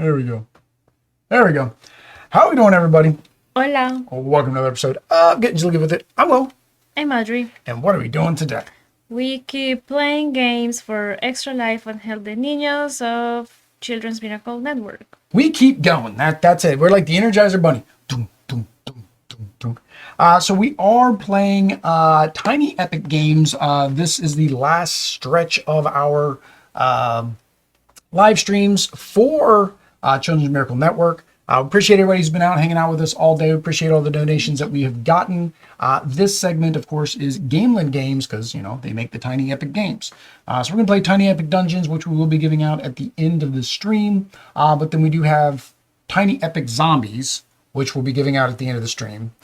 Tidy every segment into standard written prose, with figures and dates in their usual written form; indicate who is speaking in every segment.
Speaker 1: There we go. There we go. How are we doing, everybody?
Speaker 2: Hola,
Speaker 1: Welcome to another episode of Getting Jilly with It. I'm Will.
Speaker 2: I'm Audrey.
Speaker 1: And what are we doing today?
Speaker 2: We keep playing games for extra life and help the niños of Children's Miracle Network.
Speaker 1: We keep going. That's it. We're like the Energizer Bunny. Dum, dum, dum, dum, dum. So we are playing tiny epic games. This is the last stretch of our live streams for Children's Miracle Network. Appreciate everybody who's been out hanging out with us all day. Appreciate all the donations that we have gotten. This segment, of course, is Gamelyn games because, you know, they make the tiny epic games. So we're going to play tiny epic dungeons, which we will be giving out at the end of the stream. But then we do have tiny epic zombies, which we'll be giving out at the end of the stream.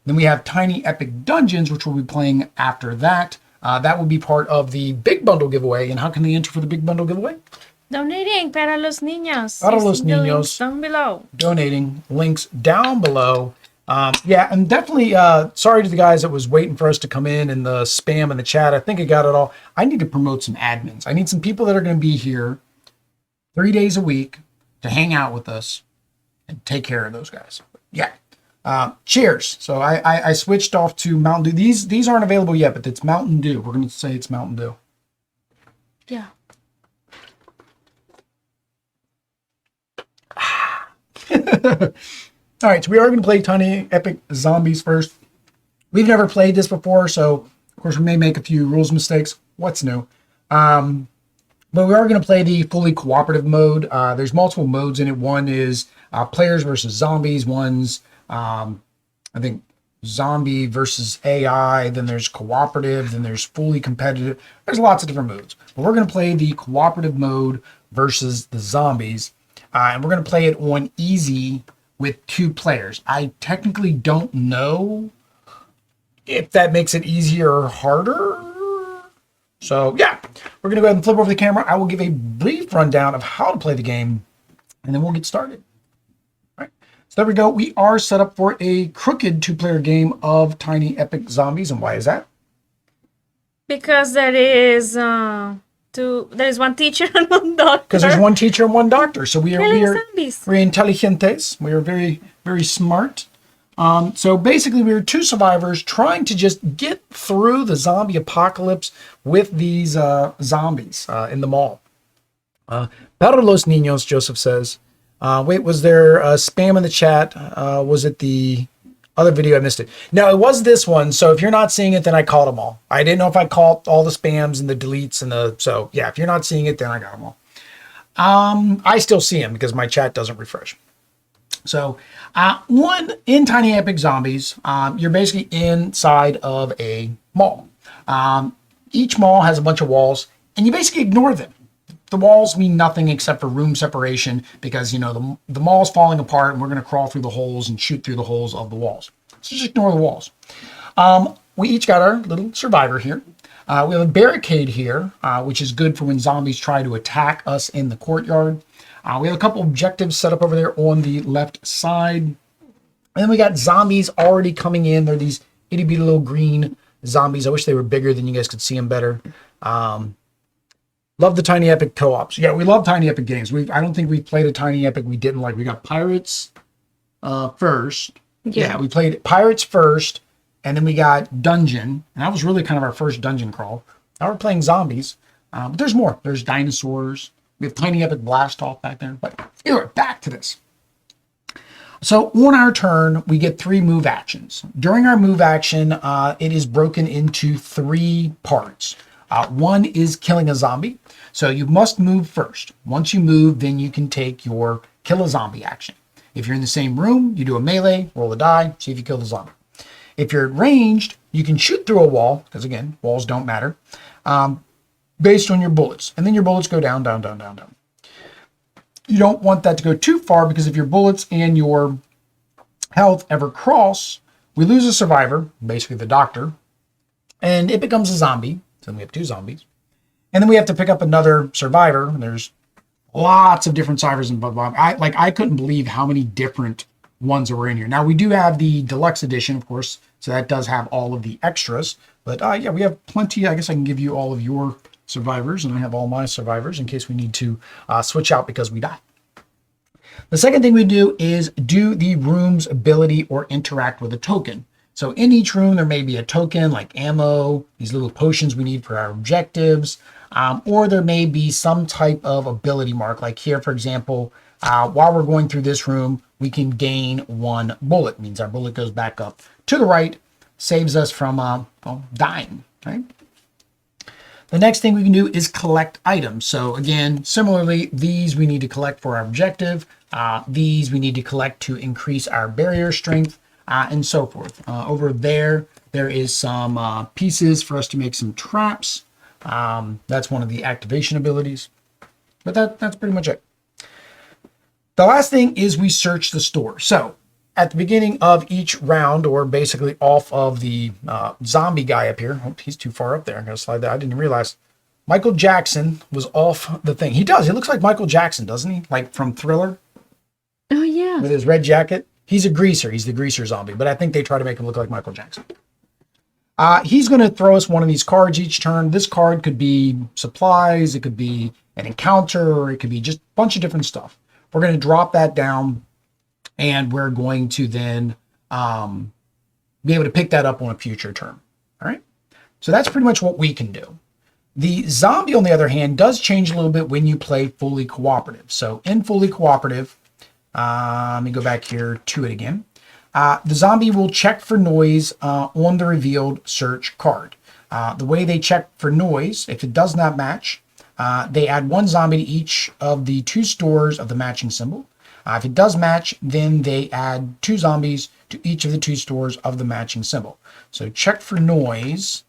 Speaker 1: Then we have tiny epic dungeons, which we'll be playing after that. That will be part of the big bundle giveaway. And how can they enter for the big bundle giveaway?
Speaker 2: Donating para los niños.
Speaker 1: Para los
Speaker 2: Using the
Speaker 1: niños.
Speaker 2: links down below.
Speaker 1: Donating, links down below. Yeah, and definitely sorry to the guys that was waiting for us to come in the spam and the chat. I think I got it all. I need to promote some admins. I need some people that are going to be here 3 days a week to hang out with us and take care of those guys. Yeah. Cheers. So I switched off to Mountain Dew. These aren't available yet, but it's Mountain Dew. We're going to say it's Mountain Dew.
Speaker 2: Yeah.
Speaker 1: All right, so we are going to play Tiny Epic Zombies first. We've never played this before, so of course we may make a few rules mistakes. What's new? But we are going to play the fully cooperative mode. There's multiple modes in it. One is players versus zombies. One's, I think, zombie versus AI. Then there's cooperative. Then there's fully competitive. There's lots of different modes. But we're going to play the cooperative mode versus the zombies. And we're going to play it on easy with 2 players. I technically don't know if that makes it easier or harder. So yeah, we're going to go ahead and flip over the camera. I will give a brief rundown of how to play the game, and then we'll get started. All right. So there we go. We are set up for a crooked 2-player game of Tiny Epic Zombies. And why is that?
Speaker 2: Because there is one teacher and one doctor.
Speaker 1: Because there's one teacher and one doctor. So we're
Speaker 2: zombies.
Speaker 1: We're intelligentes. We are very, very smart. So basically, we were 2 survivors trying to just get through the zombie apocalypse with these zombies in the mall. Para los niños, Joseph says. Wait, was there spam in the chat? Was it the other video? I missed it. No, it was this one. So if you're not seeing it, then I caught them all. I didn't know if I caught all the spams and the deletes and so yeah, if you're not seeing it, then I got them all. I still see them because my chat doesn't refresh. So one in Tiny Epic Zombies, you're basically inside of a mall. Each mall has a bunch of walls and you basically ignore them. The walls mean nothing except for room separation because, you know, the mall's falling apart and we're going to crawl through the holes and shoot through the holes of the walls. So just ignore the walls. We each got our little survivor here. We have a barricade here, which is good for when zombies try to attack us in the courtyard. We have a couple objectives set up over there on the left side. And then we got zombies already coming in. They're these itty bitty little green zombies. I wish they were bigger, then you guys could see them better. Love the Tiny Epic co-ops. Yeah, we love Tiny Epic games. I don't think we've played a Tiny Epic we didn't like. We got Pirates first. Yeah, we played Pirates first, and then we got Dungeon. And that was really kind of our first dungeon crawl. Now we're playing zombies. But there's more. There's dinosaurs. We have Tiny Epic Blast Off back there. But anyway, back to this. So on our turn, we get 3 move actions. During our move action, it is broken into 3 parts. One is killing a zombie. So you must move first. Once you move, then you can take your kill a zombie action. If you're in the same room, you do a melee, roll a die, see if you kill the zombie. If you're ranged, you can shoot through a wall, because again, walls don't matter, based on your bullets. And then your bullets go down, down, down, down, down. You don't want that to go too far because if your bullets and your health ever cross, we lose a survivor, basically the doctor, and it becomes a zombie. So then we have 2 zombies. And then we have to pick up another survivor. And there's lots of different survivors in Bud. I couldn't believe how many different ones that were in here. Now we do have the deluxe edition, of course, so that does have all of the extras. But yeah, we have plenty. I guess I can give you all of your survivors, and I have all my survivors in case we need to switch out because we die. The second thing we do is do the room's ability or interact with a token. So in each room, there may be a token like ammo, these little potions we need for our objectives, or there may be some type of ability mark. Like here, for example, while we're going through this room, we can gain 1 bullet. Means our bullet goes back up to the right, saves us from dying, right? The next thing we can do is collect items. So again, similarly, these we need to collect for our objective. These we need to collect to increase our barrier strength, and so forth. Over there is some pieces for us to make some traps. That's one of the activation abilities. But that's pretty much it. The last thing is we search the store. So at the beginning of each round, or basically off of the zombie guy up here. Oh, he's too far up there. I'm going to slide that. I didn't realize Michael Jackson was off the thing. He does. He looks like Michael Jackson, doesn't he? Like from Thriller.
Speaker 2: Oh, yeah.
Speaker 1: With his red jacket. He's a greaser. He's the greaser zombie. But I think they try to make him look like Michael Jackson. He's going to throw us one of these cards each turn. This card could be supplies. It could be an encounter. Or it could be just a bunch of different stuff. We're going to drop that down. And we're going to then be able to pick that up on a future turn. All right. So that's pretty much what we can do. The zombie, on the other hand, does change a little bit when you play fully cooperative. So in fully cooperative, let me go back here to it again. The zombie will check for noise on the revealed search card. The way they check for noise, if it does not match, they add 1 zombie to each of the 2 stores of the matching symbol. If it does match, then they add 2 zombies to each of the 2 stores of the matching symbol. So check for noise.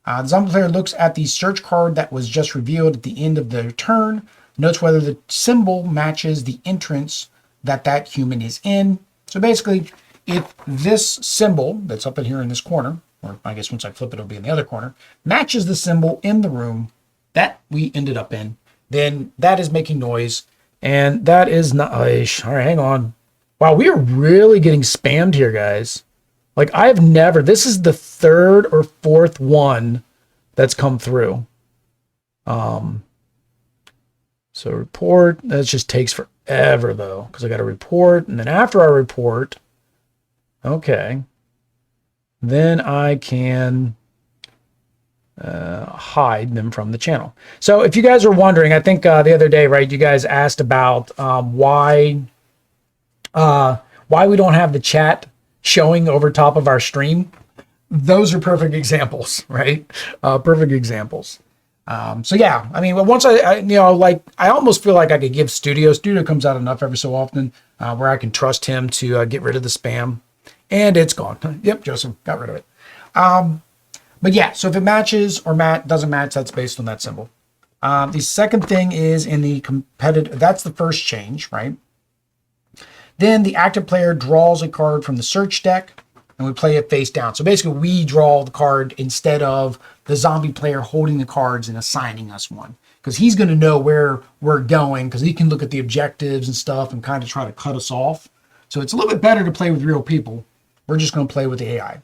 Speaker 1: The zombie player looks at the search card that was just revealed at the end of their turn, notes whether the symbol matches the entrance that human is in. So basically, if this symbol that's up in here in this corner, or I guess once I flip it, it'll be in the other corner, matches the symbol in the room that we ended up in, then that is making noise. And that is not. All right, hang on. Wow, we are really getting spammed here, guys. Like, I've never. This is the 3rd or 4th one that's come through. So report. That just takes forever, though, because I got to report. And then after I report, okay, then I can hide them from the channel. So if you guys are wondering, I think the other day, right, you guys asked about why we don't have the chat showing over top of our stream. Those are perfect examples, right? Perfect examples. So yeah, I mean, once I almost feel like I could give Studio comes out enough every so often where I can trust him to get rid of the spam, and it's gone. Yep, Joseph got rid of it. But yeah, so if it matches or doesn't match, that's based on that symbol. The second thing is in the competitive, that's the first change, right? Then the active player draws a card from the search deck and we play it face down. So basically we draw the card instead of the zombie player holding the cards and assigning us one. Because he's going to know where we're going because he can look at the objectives and stuff and kind of try to cut us off. So it's a little bit better to play with real people. We're just going to play with the AI.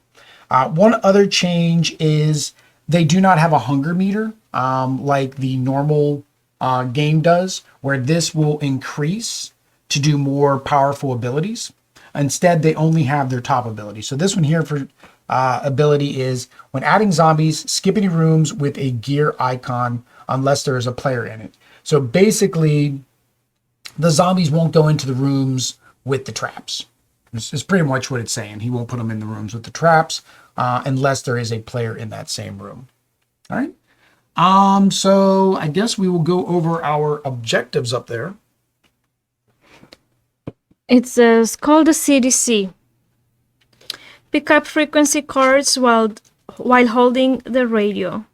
Speaker 1: One other change is they do not have a hunger meter like the normal game does, where this will increase to do more powerful abilities. Instead, they only have their top ability. So this one here for ability is when adding zombies, skip any rooms with a gear icon unless there is a player in it. So basically, the zombies won't go into the rooms with the traps. It's pretty much what it's saying. He won't put them in the rooms with the traps unless there is a player in that same room. All right. So I guess we will go over our objectives up there.
Speaker 2: It's called the CDC. Pick up frequency cards while holding the radio.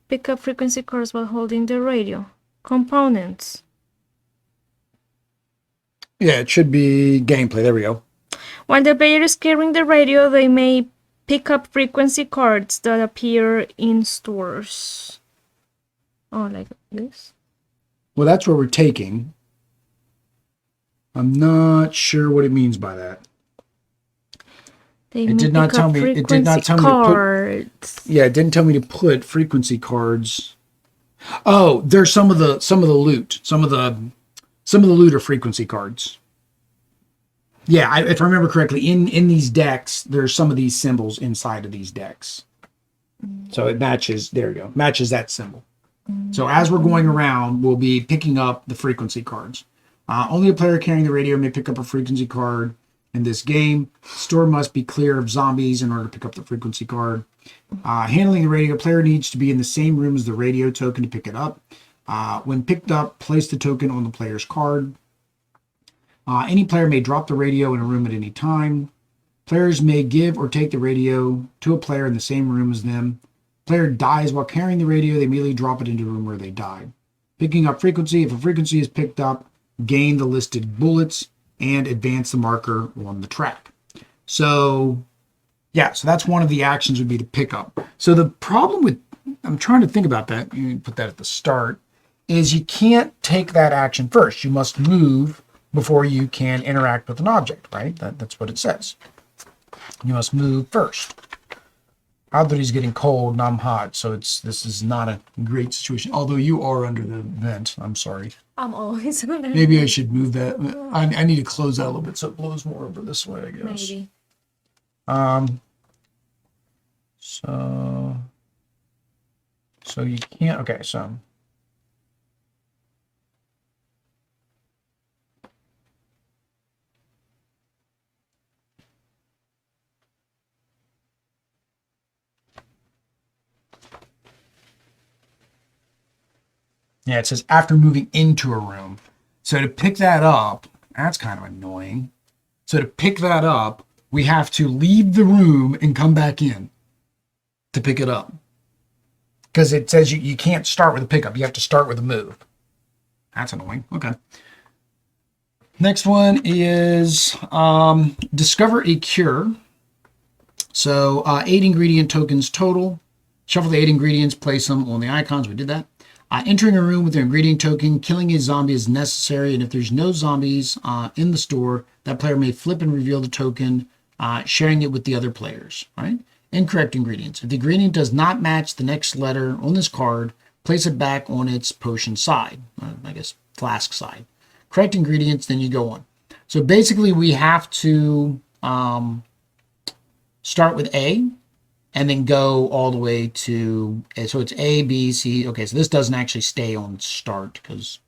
Speaker 2: Pick up frequency cards while holding the radio. Components.
Speaker 1: Yeah, it should be gameplay. There we go.
Speaker 2: While the player is carrying the radio, they may pick up frequency cards that appear in stores. Oh, like this?
Speaker 1: Well, that's where we're taking. I'm not sure what it means by that.
Speaker 2: It did not tell me. It did not tell me to put.
Speaker 1: Yeah, it didn't tell me to put frequency cards. Oh, there's some of the loot, some of the Some of the loot are frequency cards. Yeah, if I remember correctly, in these decks, there's some of these symbols inside of these decks. So it matches, there you go, matches that symbol. So as we're going around, we'll be picking up the frequency cards. Only a player carrying the radio may pick up a frequency card in this game. The store must be clear of zombies in order to pick up the frequency card. Handling the radio, player needs to be in the same room as the radio token to pick it up. When picked up, place the token on the player's card. Any player may drop the radio in a room at any time. Players may give or take the radio to a player in the same room as them. Player dies while carrying the radio, they immediately drop it into the room where they died. Picking up frequency. If a frequency is picked up, gain the listed bullets and advance the marker on the track. So, yeah, so that's one of the actions would be to pick up. So the problem with, I'm trying to think about that, you put that at the start, is you can't take that action first. You must move before you can interact with an object, right? That's what it says. You must move first. Odd that he's getting cold and I'm hot, so this is not a great situation. Although you are under the vent, I'm sorry.
Speaker 2: I'm always under.
Speaker 1: Maybe I should move that. I need to close that a little bit so it blows more over this way, I guess.
Speaker 2: Maybe.
Speaker 1: So you can't. Okay, so. Yeah, it says after moving into a room. So to pick that up, that's kind of annoying. So to pick that up, we have to leave the room and come back in to pick it up. Because it says you can't start with a pickup. You have to start with a move. That's annoying. Okay. Next one is discover a cure. So 8 ingredient tokens total. Shuffle the 8 ingredients, place them on the icons. We did that. Entering a room with an ingredient token, killing a zombie is necessary, and if there's no zombies in the store, that player may flip and reveal the token, sharing it with the other players, right? Incorrect ingredients. If the ingredient does not match the next letter on this card, place it back on its potion side, I guess flask side. Correct ingredients, then you go on. So basically we have to start with A, and then go all the way to, so it's A, B, C. Okay, so this doesn't actually stay on start because,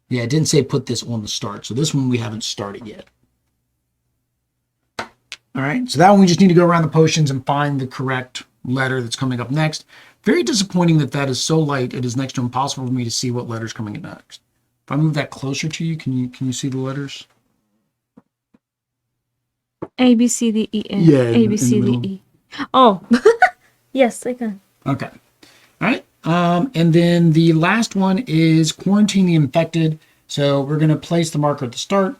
Speaker 1: yeah, it didn't say put this on the start. So this one we haven't started yet. All right, so that one we just need to go around the potions and find the correct letter that's coming up next. Very disappointing that is so light. It is next to impossible for me to see what letter's coming in next. If I move that closer to you, can you see the letters?
Speaker 2: A, B, C, D, E, N.
Speaker 1: Yeah,
Speaker 2: A, B, C, D, E. Oh, yes, I can.
Speaker 1: Okay. All right. And then the last one is quarantine the infected. So we're going to place the marker at the start.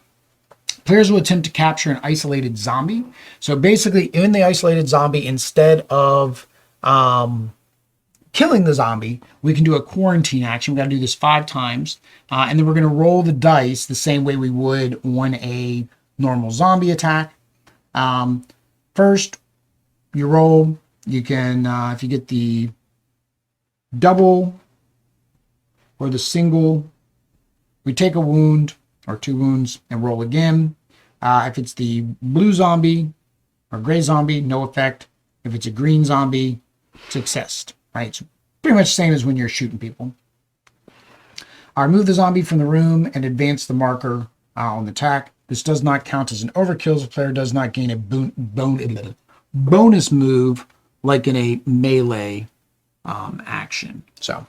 Speaker 1: Players will attempt to capture an isolated zombie. So basically, in the isolated zombie, instead of killing the zombie, we can do a quarantine action. We've got to do this 5 times. And then we're going to roll the dice the same way we would on a normal zombie attack. First, you roll. You can, if you get the double or the single, we take a wound or 2 wounds and roll again. If it's the blue zombie or gray zombie, no effect. If it's a green zombie, success. Right? It's pretty much the same as when you're shooting people. Remove the zombie from the room and advance the marker on the attack. This does not count as an overkill. The player does not gain a bonus move like in a melee action. So,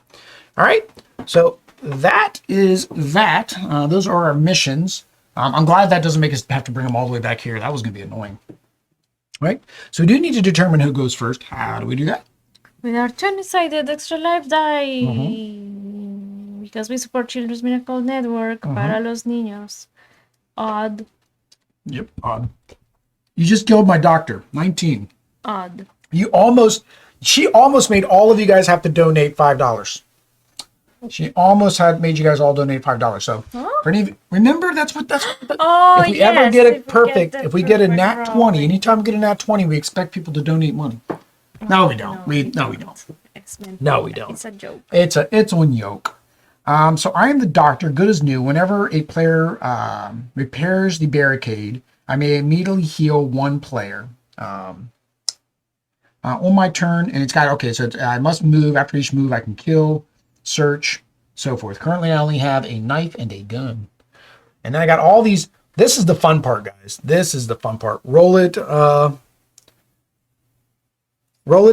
Speaker 1: all right. So that is that. Those are our missions. I'm glad that doesn't make us have to bring them all the way back here. That was going to be annoying. Right? So we do need to determine who goes first. How do we do that?
Speaker 2: With our 20-sided extra life die. Because we support Children's Miracle Network para los niños. Odd.
Speaker 1: Yep, odd. You just killed my doctor. 19.
Speaker 2: Odd.
Speaker 1: She almost made all of you guys have to donate $5. She almost made you guys all donate $5. So, for any, remember that's what
Speaker 2: Oh,
Speaker 1: if we
Speaker 2: yes,
Speaker 1: ever get it perfect,
Speaker 2: get
Speaker 1: if we get a
Speaker 2: perfect
Speaker 1: nat 20, anytime we get a nat 20, we expect people to donate money. No, we don't. No, we don't.
Speaker 2: X-Men.
Speaker 1: No, we don't.
Speaker 2: It's a joke.
Speaker 1: It's on yoke. So I am the doctor, good as new. Whenever a player repairs the barricade, I may immediately heal one player. On my turn, and it's got, okay, so I must move. After each move, I can kill, search, so forth. Currently, I only have a knife and a gun. And then I got all these. This is the fun part, guys. This is the fun part. Roll it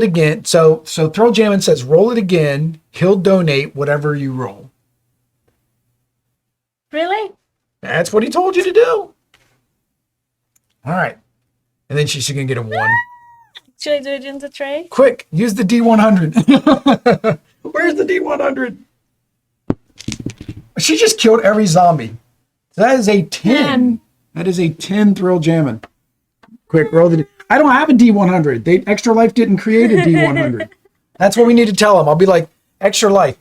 Speaker 1: again. So Thrill Jammin' says, roll it again. He'll donate whatever you roll.
Speaker 2: Really?
Speaker 1: That's what he told you to do. All right. And then she's going to get a 1.
Speaker 2: Should I do it in the tray?
Speaker 1: Quick, use the D100. Where's the D100? She just killed every zombie. So that is a 10. That is a 10 Thrill Jammin'. Quick, roll the I don't have a D100. Extra Life didn't create a D100. That's what we need to tell them. I'll be like, Extra Life.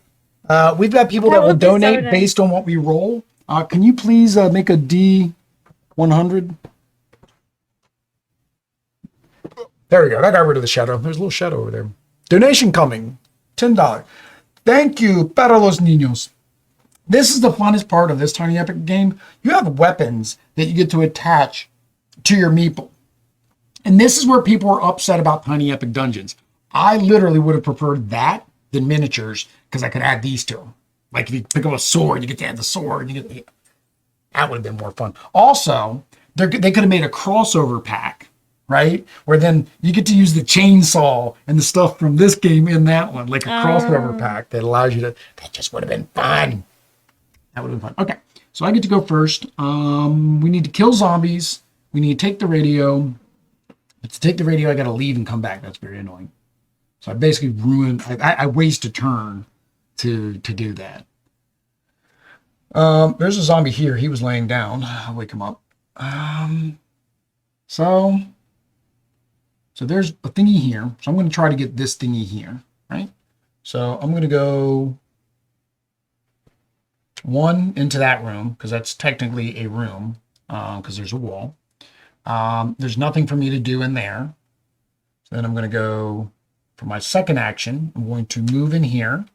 Speaker 1: We've got people that will donate so based on what we roll. Can you please make a D100? There we go. That got rid of the shadow. There's a little shadow over there. Donation coming. $10. Thank you, para los niños. This is the funnest part of this Tiny Epic game. You have weapons that you get to attach to your meeple. And this is where people are upset about Tiny Epic Dungeons. I literally would have preferred that than miniatures because I could add these to them. Like if you pick up a sword, you get to add the sword. That would have been more fun. Also, they could have made a crossover pack, right? Where then you get to use the chainsaw and the stuff from this game in that one, like a crossover pack that allows you to. That just would have been fun. That would have been fun. Okay, so I get to go first. We need to kill zombies. We need to take the radio. But to take the radio, I got to leave and come back. That's very annoying. So I basically ruined. I waste a turn to do that. There's a zombie here. He was laying down. I'll wake him up. So there's a thingy here. So I'm going to try to get this thingy here, right? So I'm going to go 1 into that room because that's technically a room because there's a wall. There's nothing for me to do in there. So then I'm going to go for my second action. I'm going to move in here.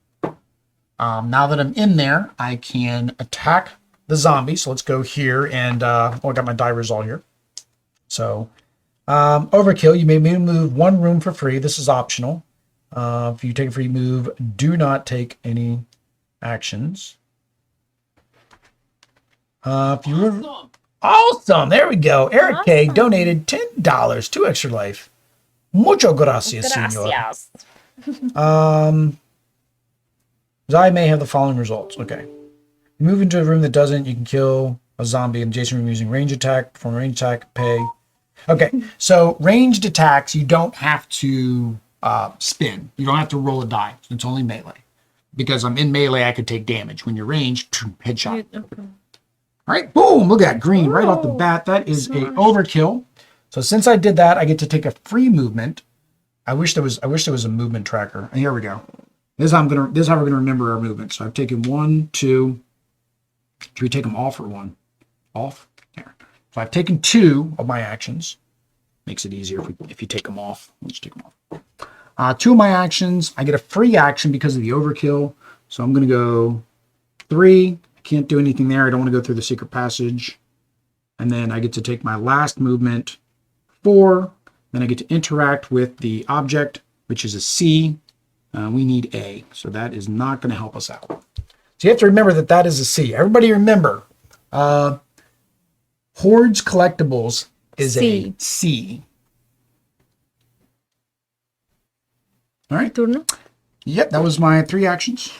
Speaker 1: Now that I'm in there, I can attack the zombie. So let's go here and I got my divers all here. So overkill, you may move 1 room for free. This is optional. If you take a free move, do not take any actions. Awesome. There we go. Eric K donated $10 to Extra Life. Mucho gracias, señor. I may have the following results. Okay. You move into a room that doesn't, you can kill a zombie in adjacent room using range attack, perform a range attack, pay. Okay. So ranged attacks, you don't have to spin. You don't have to roll a die. It's only melee. Because I'm in melee, I could take damage. When you're ranged, headshot. Okay. All right, boom, look at that green right off the bat. That is a overkill. So since I did that, I get to take a free movement. I wish there was a movement tracker. And here we go. This is how we're gonna remember our movement. So I've taken 1, 2. Should we take them off or 1? Off. There. So I've taken 2 of my actions. Makes it easier if you take them off. Let's take them off. 2 of my actions. I get a free action because of the overkill. So I'm gonna go 3. Can't do anything there. I don't want to go through the secret passage. And then I get to take my last movement, 4. Then I get to interact with the object, which is a C. We need A. So that is not going to help us out. So you have to remember that is a C. Everybody remember, Hordes Collectibles is a C. All right.
Speaker 2: Turno.
Speaker 1: Yep, that was my 3 actions.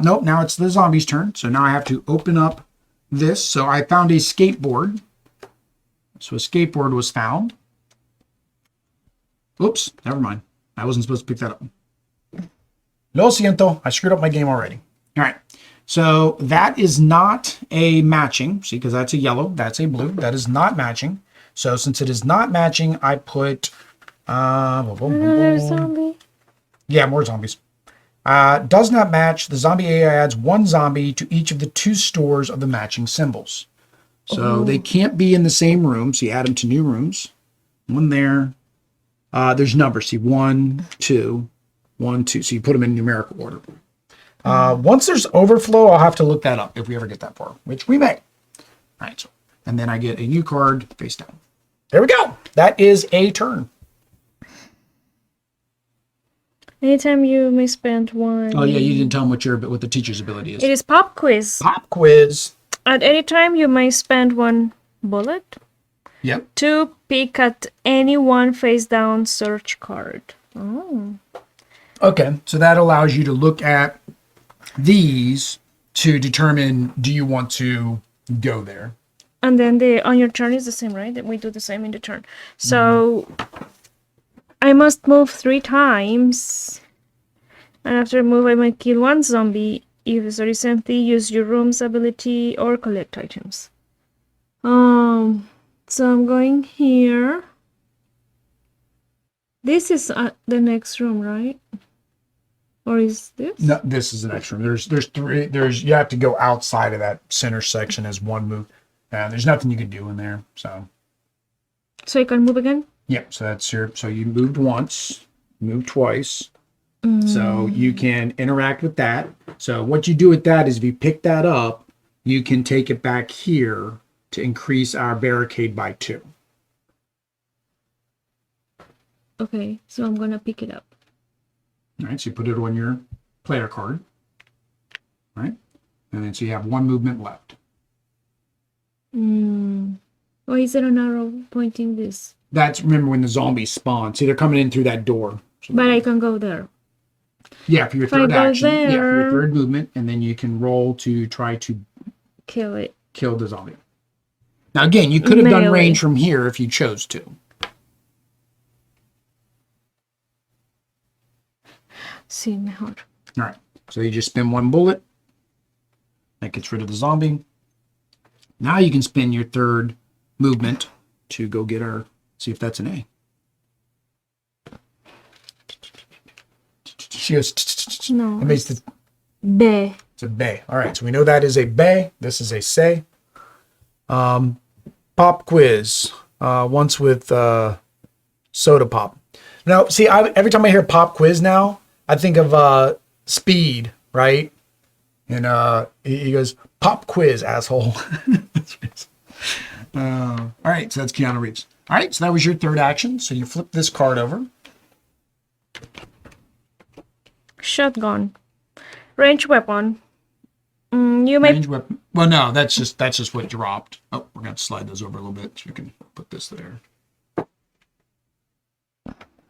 Speaker 1: Nope, now it's the zombie's turn. So now I have to open up this. So I found a skateboard. So a skateboard was found. Oops, never mind. I wasn't supposed to pick that up. Lo siento, I screwed up my game already. All right, so that is not a matching. See, because that's a yellow, that's a blue. That is not matching. So since it is not matching, I put...
Speaker 2: Another zombie.
Speaker 1: Yeah, more zombies. Does not match. The zombie AI adds 1 zombie to each of the 2 stores of the matching symbols. So they can't be in the same room. So you add them to new rooms. 1 there. There's numbers. See, 1, 2, 1, 2. So you put them in numerical order. Once there's overflow, I'll have to look that up if we ever get that far, which we may. All right, so, and then I get a new card face down. There we go. That is a turn.
Speaker 2: Anytime you may spend one.
Speaker 1: Oh yeah, you didn't tell them what the teacher's ability is.
Speaker 2: It is pop quiz.
Speaker 1: Pop quiz.
Speaker 2: At any time, you may spend one bullet.
Speaker 1: Yep.
Speaker 2: To pick at any one face down search card. Oh.
Speaker 1: Okay, so that allows you to look at these to determine, do you want to go there?
Speaker 2: And then on your turn is the same, right? We do the same in the turn. So I must move 3 times. And after I move, I might kill 1 zombie. If the store is empty, use your room's ability or collect items. So I'm going here. This is the next room, right? Or is this?
Speaker 1: No, this is the next room. There's 3. You have to go outside of that center section as one move. There's nothing you can do in there. So
Speaker 2: you can move again?
Speaker 1: Yeah, so that's so you moved once, moved twice. So you can interact with that. So what you do with that is if you pick that up, you can take it back here to increase our barricade by 2.
Speaker 2: Okay, so I'm gonna pick it up.
Speaker 1: All right, so you put it on your player card. All right, and then so you have 1 movement left.
Speaker 2: Why is there an arrow pointing this?
Speaker 1: That's, remember, when the zombies spawn. See, they're coming in through that door. So
Speaker 2: but I can go there.
Speaker 1: Yeah, for your third action. Yeah, for your third movement, and then you can roll to try to
Speaker 2: kill
Speaker 1: the zombie. Now again, you could have done range from here if you chose to.
Speaker 2: Sí, mejor.
Speaker 1: All right, so you just spin 1 bullet. That gets rid of the zombie. Now you can spin your third movement to go get see if that's an A. She goes,
Speaker 2: no,
Speaker 1: it makes the
Speaker 2: B.
Speaker 1: It's a B. All right, so we know that is a B. This is a C. Pop quiz. Once with soda pop. Now, see, every time I hear pop quiz now, I think of Speed, right? And he goes, pop quiz, asshole. All right, so that's Keanu Reeves. All right, so that was your third action. So you flip this card over.
Speaker 2: Shotgun. Range weapon. You may...
Speaker 1: Range weapon. Well, no, that's just what dropped. Oh, we're going to slide those over a little bit so we can put this there.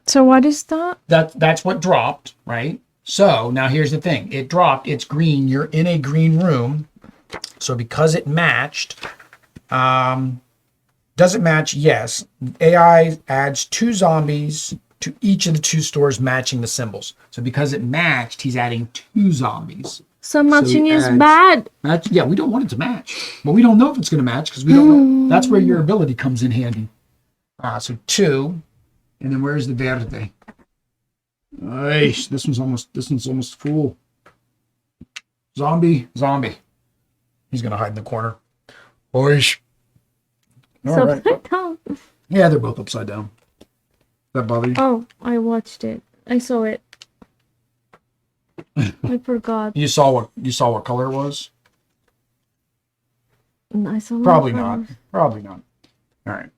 Speaker 2: So what is that?
Speaker 1: That's what dropped, right? So now here's the thing. It dropped. It's green. You're in a green room. So because it matched, does it match? Yes. AI adds 2 zombies to each of the 2 stores matching the symbols. So because it matched, he's adding 2 zombies.
Speaker 2: So matching is bad.
Speaker 1: Yeah, we don't want it to match. But we don't know if it's going to match because we don't know. That's where your ability comes in handy. So 2. And then where's the verde? This one's almost full. Zombie. He's going to hide in the corner. Oish. All right. Yeah, they're both upside down. That bother you?
Speaker 2: Oh, I watched it. I saw it. I forgot.
Speaker 1: You saw what color it was?
Speaker 2: I saw
Speaker 1: Probably not. Probably not. All right.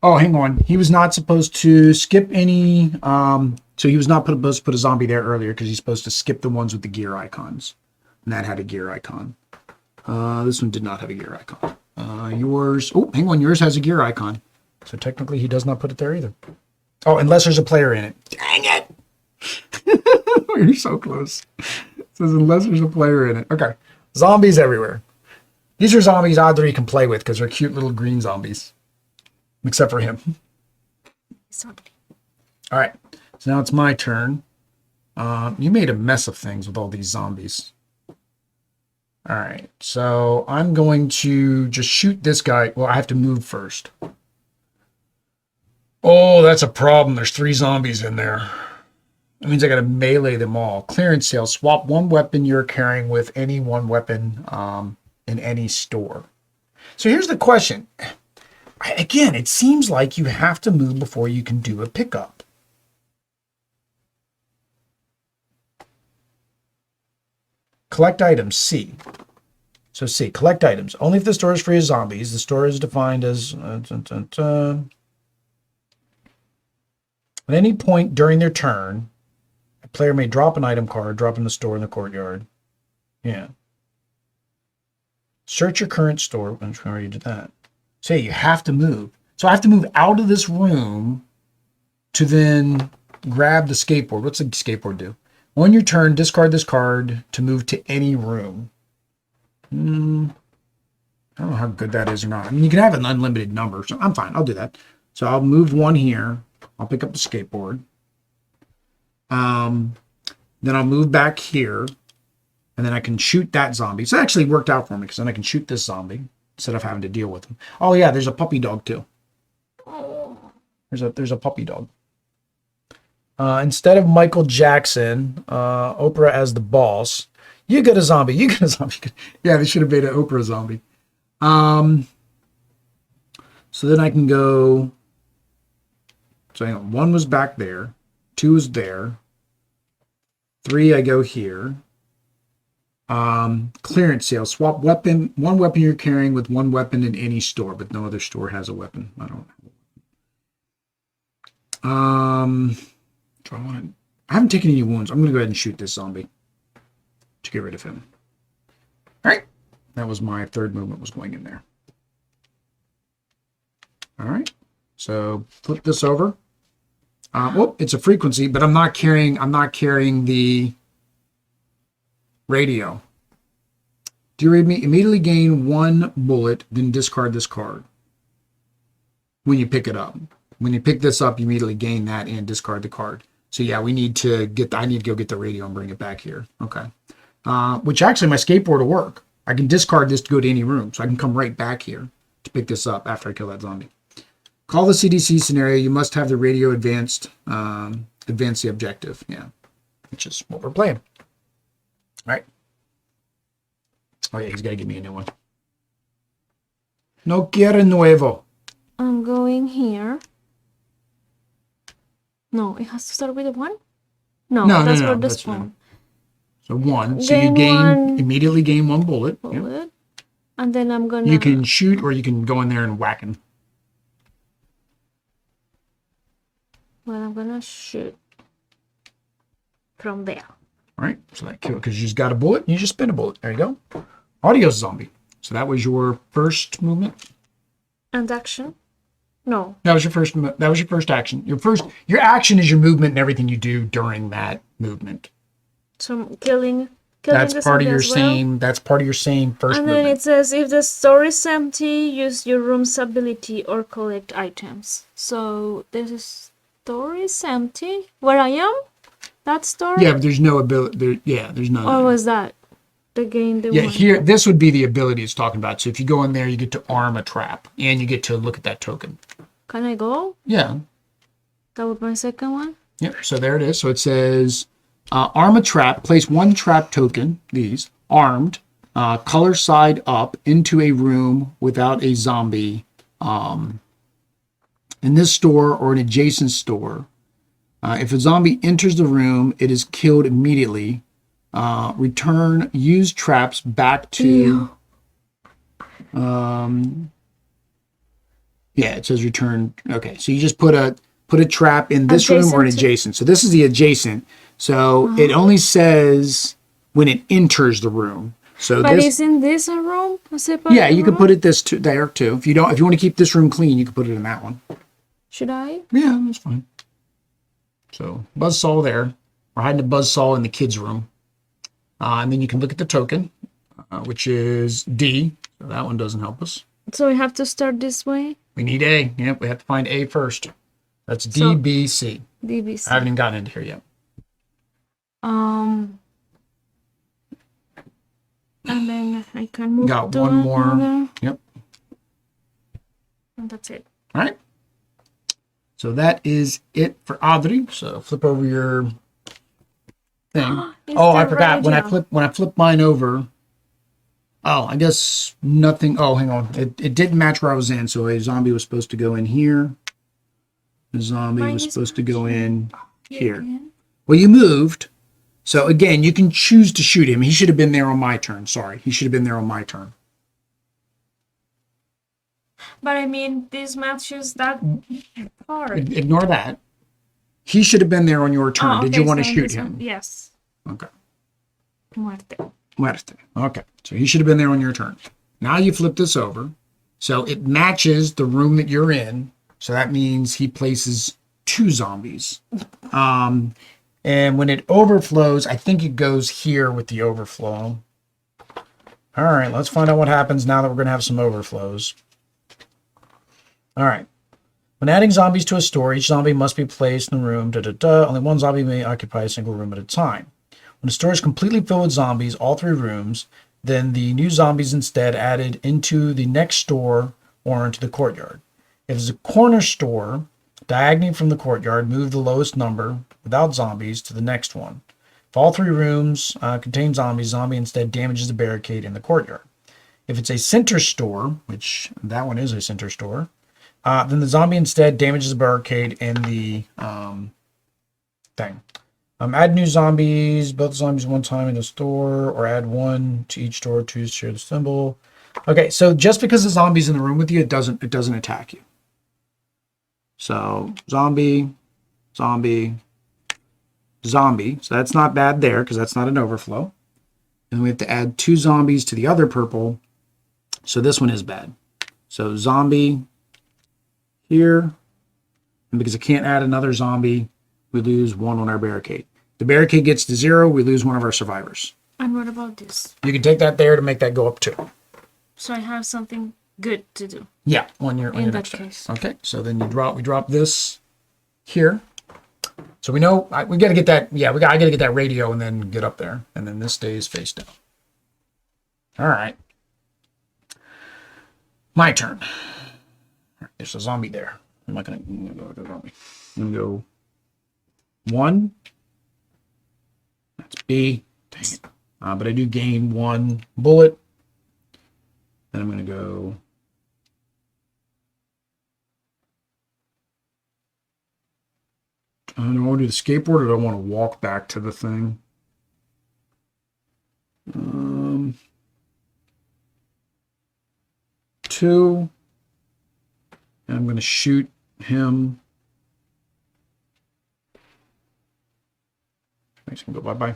Speaker 1: Oh, hang on. He was not supposed to skip any. So he was not supposed to put a zombie there earlier because he's supposed to skip the ones with the gear icons, and that had a gear icon. This one did not have a gear icon. Yours. Oh, hang on. Yours has a gear icon. So technically, he does not put it there either. Oh, unless there's a player in it. Dang it! You're so close. It says unless there's a player in it. Okay. Zombies everywhere. These are zombies either you can play with because they're cute little green zombies. Except for him. All right. So now it's my turn. You made a mess of things with all these zombies. All right. So I'm going to just shoot this guy. Well, I have to move first. Oh, that's a problem. There's 3 zombies in there. That means I got to melee them all. Clearance sale. Swap 1 weapon you're carrying with any 1 weapon in any store. So here's the question. Again, it seems like you have to move before you can do a pickup. collect items, C. So C, collect items. Only if the store is free of zombies. The store is defined as... At any point during their turn, a player may drop an item card, drop in the store in the courtyard. Yeah. Search your current store. I'm sure you did that. So you have to move. So I have to move out of this room to then grab the skateboard. What's the skateboard do? On your turn, discard this card to move to any room. I don't know how good that is or not. I mean, you can have an unlimited number, so I'm fine. I'll do that. So I'll move one here. I'll pick up the skateboard. Then I'll move back here, and then I can shoot that zombie. So it actually worked out for me, because then I can shoot this zombie instead of having to deal with him. Oh yeah, there's a puppy dog too. There's a puppy dog. Instead of Michael Jackson, Oprah as the boss. You get a zombie. You get a zombie. Yeah, they should have made an Oprah zombie. So then I can go. So hang on. 1 was back there. 2 was there. 3, I go here. Clearance sale. Swap weapon. 1 weapon you're carrying with 1 weapon in any store, but no other store has a weapon. I don't know. I haven't taken any wounds. I'm going to go ahead and shoot this zombie to get rid of him. All right. That was my third movement, was going in there. All right. So flip this over. Well, it's a frequency, but I'm not carrying the radio. Do you immediately gain 1 bullet, then discard this card when you pick it up? When you pick this up, you immediately gain that and discard the card. So yeah, I need to go get the radio and bring it back here. Okay. Which actually my skateboard will work. I can discard this to go to any room. So I can come right back here to pick this up after I kill that zombie. Call the CDC scenario. You must have the radio advance the objective. Yeah. Which is what we're playing. All right. Oh yeah, he's got to give me a new one. No quiero nuevo.
Speaker 2: I'm going here. No, it has to start with a 1? No, that's for the spawn.
Speaker 1: So 1. So you immediately gain 1 bullet.
Speaker 2: Yep. And then I'm gonna...
Speaker 1: You can shoot or you can go in there and whack him.
Speaker 2: Well, I'm gonna shoot from there.
Speaker 1: All right, so that kill, because you just got a bullet, you just spin a bullet. There you go. Adios, zombie. So that was your first movement.
Speaker 2: And action? No.
Speaker 1: That was your first. That was your first action. Your action is your movement and everything you do during that movement.
Speaker 2: So killing.
Speaker 1: That's part of your same. That's part of your same first.
Speaker 2: And then it says, if the store is empty, use your room's ability or collect items. So this store is empty. Where I am, that store.
Speaker 1: Yeah, but there's no ability. There's none.
Speaker 2: Or was that the game?
Speaker 1: Here, this would be the ability it's talking about. So if you go in there, you get to arm a trap, and you get to look at that token.
Speaker 2: Can I go?
Speaker 1: Yeah.
Speaker 2: That was my second one?
Speaker 1: Yep, so there it is. So it says, arm a trap, place 1 trap token, these, armed, color side up into a room without a zombie in this store or an adjacent store. If a zombie enters the room, it is killed immediately. Return used traps back to... Yeah, it says return. Okay, so you just put a trap in this room or an adjacent. So this is the adjacent. So it only says when it enters the room. So
Speaker 2: but isn't this a room?
Speaker 1: Yeah, you can put it there too. If you want to keep this room clean, you can put it in that one.
Speaker 2: Should I?
Speaker 1: Yeah, that's fine. So buzzsaw there. We're hiding a buzzsaw in the kids' room, and then you can look at the token, which is D. So that one doesn't help us.
Speaker 2: So we have to start this way?
Speaker 1: We need A. Yep, we have to find A first. That's D, B, C.
Speaker 2: D, B, C.
Speaker 1: I haven't even gotten into here yet.
Speaker 2: And then I can move
Speaker 1: Got one more.
Speaker 2: Another.
Speaker 1: Yep.
Speaker 2: And that's it.
Speaker 1: All right. So that is it for Audrey. So flip over your thing. I forgot. When I flip mine over. Oh, I guess nothing. Oh, hang on. It didn't match where I was in. So a zombie was supposed to go in here. The zombie was supposed to go in here. Well, you moved. So again, you can choose to shoot him. He should have been there on my turn. Sorry, he should have been there on my turn.
Speaker 2: But I mean, this matches that part.
Speaker 1: Ignore that. He should have been there on your turn. Did you want to shoot him?
Speaker 2: Yes.
Speaker 1: Okay.
Speaker 2: Muerte.
Speaker 1: Okay. So he should have been there on your turn. Now you flip this over. So it matches the room that you're in. So that means he places 2 zombies. And when it overflows, I think it goes here with the overflow. All right, let's find out what happens now that we're going to have some overflows. All right. When adding zombies to a store, each zombie must be placed in the room. Only one zombie may occupy a single room at a time. When a store is completely filled with zombies, all 3 rooms, then the new zombies instead added into the next store or into the courtyard. If it's a corner store, diagonally from the courtyard, move the lowest number without zombies to the next one. If all 3 rooms contain zombies, zombie instead damages the barricade in the courtyard. If it's a center store, which that one is a center store, then the zombie instead damages the barricade in the thing. Add new zombies, both zombies one time in the store, or add 1 to each store to share the symbol. Okay, so just because the zombie's in the room with you, it doesn't attack you. So zombie, zombie, zombie. So that's not bad there because that's not an overflow. And we have to add 2 zombies to the other purple. So this one is bad. So zombie here. And because I can't add another zombie, we lose 1 on our barricade. The barricade gets to 0, we lose 1 of our survivors.
Speaker 2: And what about this?
Speaker 1: You can take that there to make that go up 2.
Speaker 2: So I have something good to do.
Speaker 1: Yeah, on your next turn. Okay, so then we drop this here. So we know we got to get that. Yeah, I got to get that radio and then get up there, and then this stays face down. All right, my turn. All right, there's a zombie there. I'm not gonna go to zombie. I'm gonna go 1. That's B. Dang it. But I do gain 1 bullet. Then I'm gonna go. I don't know, I want to do the skateboard or do I want to walk back to the thing? 2. And I'm going to shoot him. Makes him go bye-bye.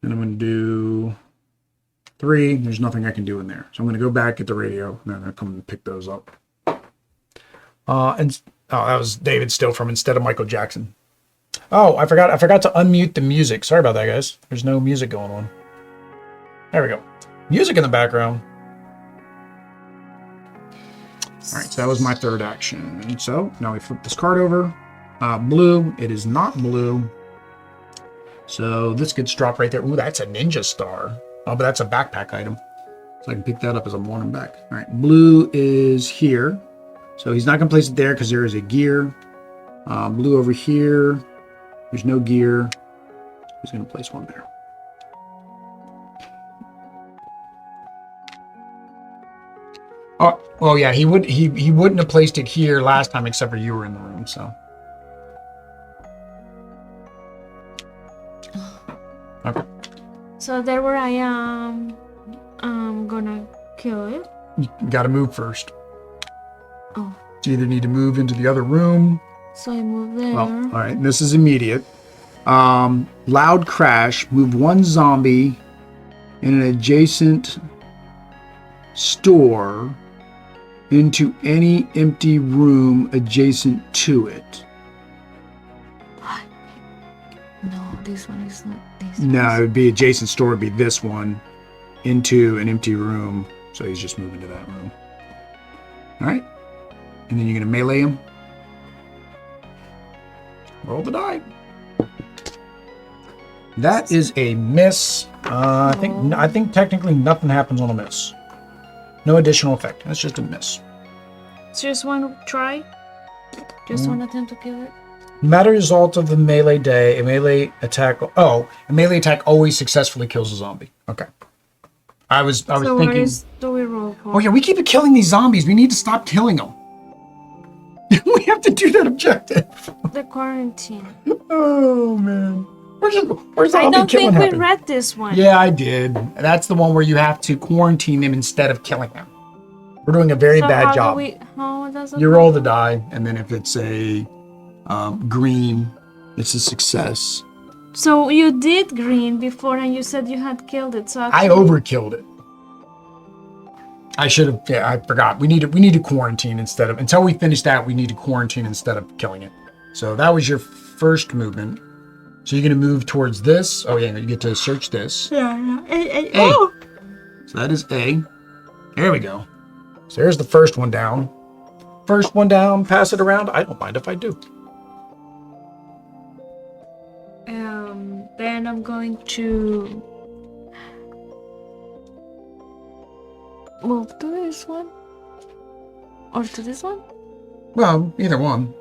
Speaker 1: And I'm going to do 3. There's nothing I can do in there. So I'm going to go back at the radio and then I'm going to come and pick those up. That was David still from Instead of Michael Jackson. Oh, I forgot to unmute the music. Sorry about that, guys. There's no music going on. There we go. Music in the background. All right, so that was my 3rd action. And so now we flip this card over. Blue. It is not blue. So this gets dropped right there. Ooh, that's a ninja star. Oh, but that's a backpack item. So I can pick that up as I'm walking back. All right, blue is here. So he's not going to place it there because there is a gear. Blue over here. There's no gear. He's going to place 1 there. Oh, well, yeah, he wouldn't have placed it here last time except for you were in the room, so. Okay.
Speaker 2: So there where I am, I'm gonna kill it.
Speaker 1: You got to move first.
Speaker 2: Oh.
Speaker 1: So you either need to move into the other room.
Speaker 2: So I move there.
Speaker 1: Well, all right, this is immediate. Loud crash. Move 1 zombie in an adjacent store into any empty room adjacent to it.
Speaker 2: What? No, this one is not this.
Speaker 1: No, it would be adjacent store would be this one into an empty room. So he's just moving to that room. All right. And then you're going to melee him. Roll the die. That is a miss. I think technically nothing happens on a miss. No additional effect. That's just a miss.
Speaker 2: It's just one try? Just one attempt to kill it?
Speaker 1: Matter result of the melee day. A melee attack. Oh, a melee attack always successfully kills a zombie. Okay. I was thinking.
Speaker 2: What is do we roll for?
Speaker 1: Oh yeah, we keep killing these zombies. We need to stop killing them. We have to do that objective.
Speaker 2: The quarantine.
Speaker 1: Oh man. Where's the
Speaker 2: I
Speaker 1: zombie
Speaker 2: don't
Speaker 1: killing
Speaker 2: think we
Speaker 1: happen?
Speaker 2: read this one.
Speaker 1: Yeah, I did. That's the one where you have to quarantine them instead of killing them. We're doing a very
Speaker 2: So
Speaker 1: bad job.
Speaker 2: how does it
Speaker 1: You roll the
Speaker 2: happen?
Speaker 1: die, and then if it's a green, it's a success.
Speaker 2: So you did green before, and you said you had killed it. So
Speaker 1: I overkilled it. I should have. Yeah, I forgot. We need to quarantine instead of, until we finish that. We need to quarantine instead of killing it. So that was your first movement. So you're gonna move towards this. Oh yeah, you get to search this.
Speaker 2: Yeah.
Speaker 1: A.
Speaker 2: Oh.
Speaker 1: So that is A. There we go. So there's the first one down. First one down. Pass it around. I don't mind if I do.
Speaker 2: Then I'm going to move to this one or to this one.
Speaker 1: Well, either one.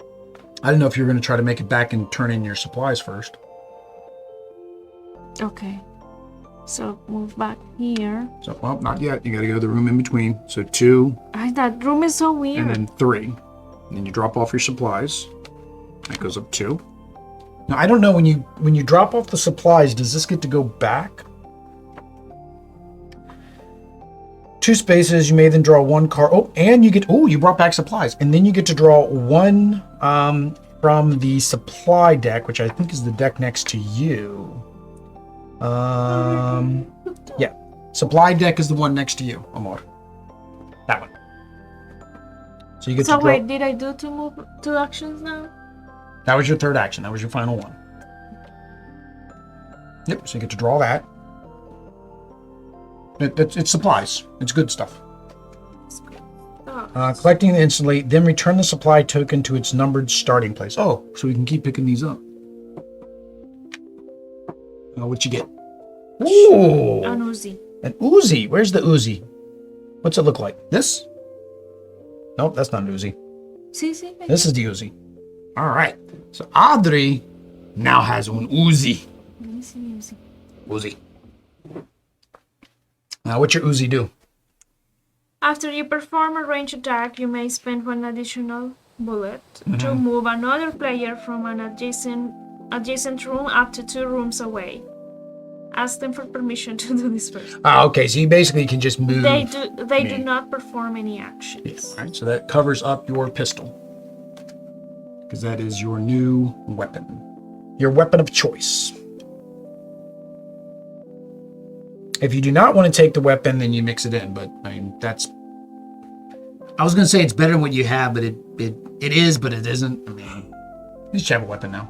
Speaker 1: I don't know if you're going to try to make it back and turn in your supplies first.
Speaker 2: Okay. So move back here.
Speaker 1: So, well, not yet. You got to go to the room in between. So 2,
Speaker 2: That room is so weird.
Speaker 1: and then 3. And then you drop off your supplies. That goes up 2. Now, I don't know, when you drop off the supplies, does this get to go back? 2 spaces, you may then draw 1 card. Oh, and you brought back supplies. And then you get to draw 1 from the supply deck, which I think is the deck next to you. Yeah. Supply deck is the one next to you, Amor. That one. So you get to
Speaker 2: So
Speaker 1: draw.
Speaker 2: wait, did I do 2 actions now?
Speaker 1: That was your third action. That was your final one. Yep, so you get to draw that. It's supplies. It's good stuff. Collecting instantly, then return the supply token to its numbered starting place. Oh, so we can keep picking these up. What you get? Ooh!
Speaker 2: An Uzi.
Speaker 1: An Uzi. Where's the Uzi? What's it look like? This? Nope, that's not an Uzi.
Speaker 2: See.
Speaker 1: This is the Uzi. All right. So Audrey now has an Uzi.
Speaker 2: Let me see Uzi.
Speaker 1: Uzi. Now, what's your Uzi do?
Speaker 2: After you perform a range attack, you may spend 1 additional bullet to move another player from an adjacent room up to 2 rooms away. Ask them for permission to do this first.
Speaker 1: Okay. So you basically can just move.
Speaker 2: They do not perform any actions.
Speaker 1: All right. So that covers up your pistol, because that is your new weapon. Your weapon of choice. If you do not want to take the weapon, then you mix it in. But I mean, I was going to say it's better than what you have, but it is, but it isn't. I mean, you just have a weapon now.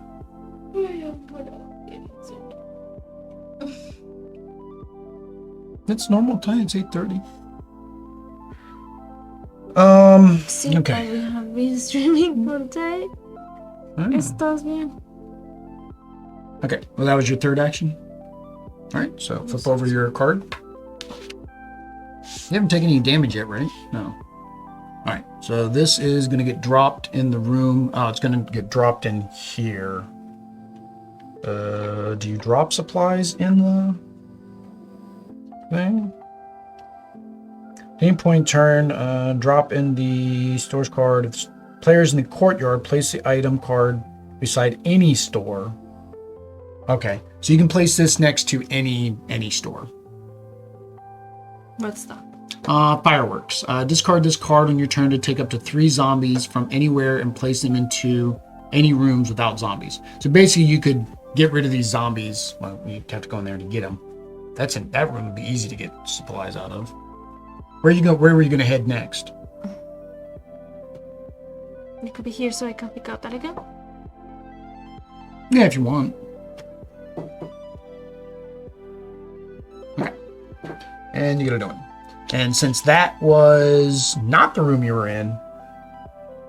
Speaker 1: It's normal time. It's 8:30.
Speaker 2: Sí,
Speaker 1: okay.
Speaker 2: we have been streaming all day. Estás bien.
Speaker 1: Okay. Well, that was your third action. All right. So flip over your card. You haven't taken any damage yet, right? No. All right. So this is going to get dropped in the room. Oh, it's going to get dropped in here. Do you drop supplies in the thing? Any point turn, drop in the store's card. If players in the courtyard, place the item card beside any store. Okay, so you can place this next to any store.
Speaker 2: What's that?
Speaker 1: Fireworks. Discard this card on your turn to take up to 3 zombies from anywhere and place them into any rooms without zombies. So basically, you could get rid of these zombies. Well, you have to go in there to get them. That room would be easy to get supplies out of. Where were you gonna head next?
Speaker 2: It could be here, so I can pick out that again.
Speaker 1: Yeah, if you want. Okay. And you get a one. And since that was not the room you were in,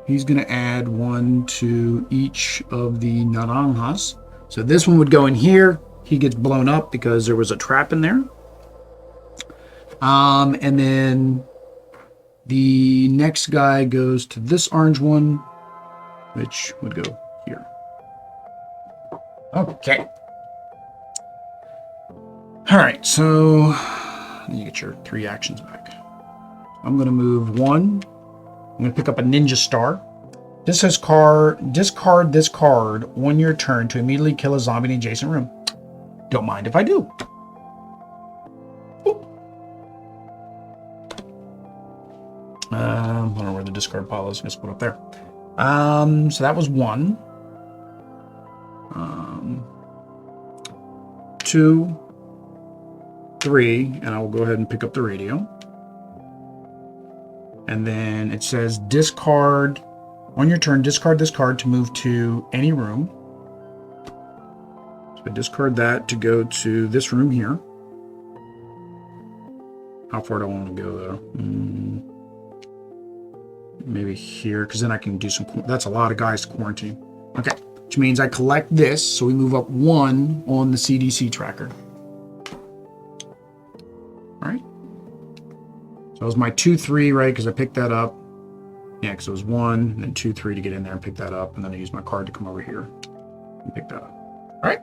Speaker 1: he's going to add 1 to each of the naranjas. So this one would go in here. He gets blown up because there was a trap in there. And then the next guy goes to this orange one, which would go here. Okay. All right, so you get your 3 actions back. I'm going to move 1. I'm going to pick up a ninja star. This says discard this card on your turn to immediately kill a zombie in the adjacent room. Don't mind if I do. I don't know where the discard pile is. Just put it up there. So that was 1. 2, 3, and I will go ahead and pick up the radio. And then it says discard on your turn. Discard this card to move to any room. So I discard that to go to this room here. How far do I want to go though? Maybe here, because then I can do some. That's a lot of guys to quarantine. Okay, which means I collect this, so we move up 1 on the CDC tracker. All right. So it was my 2, 3, right? Because I picked that up. Yeah, because it was 1, and then 2, 3 to get in there and pick that up, and then I use my card to come over here and pick that up. All right.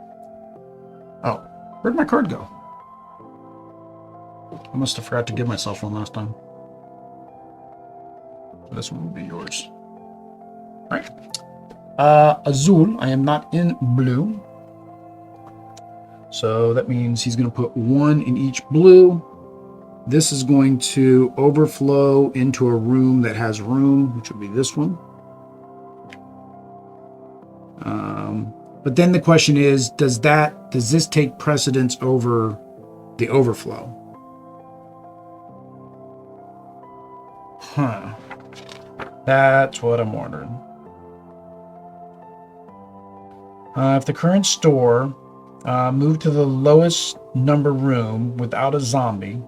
Speaker 1: Oh, where'd my card go? I must have forgot to give myself one last time. This one will be yours. All right. Azul, I am not in blue. So that means he's going to put 1 in each blue. This is going to overflow into a room that has room, which will be this one. But then the question is, does this take precedence over the overflow? Huh. That's what I'm wondering. If the current store moved to the lowest number room without a zombie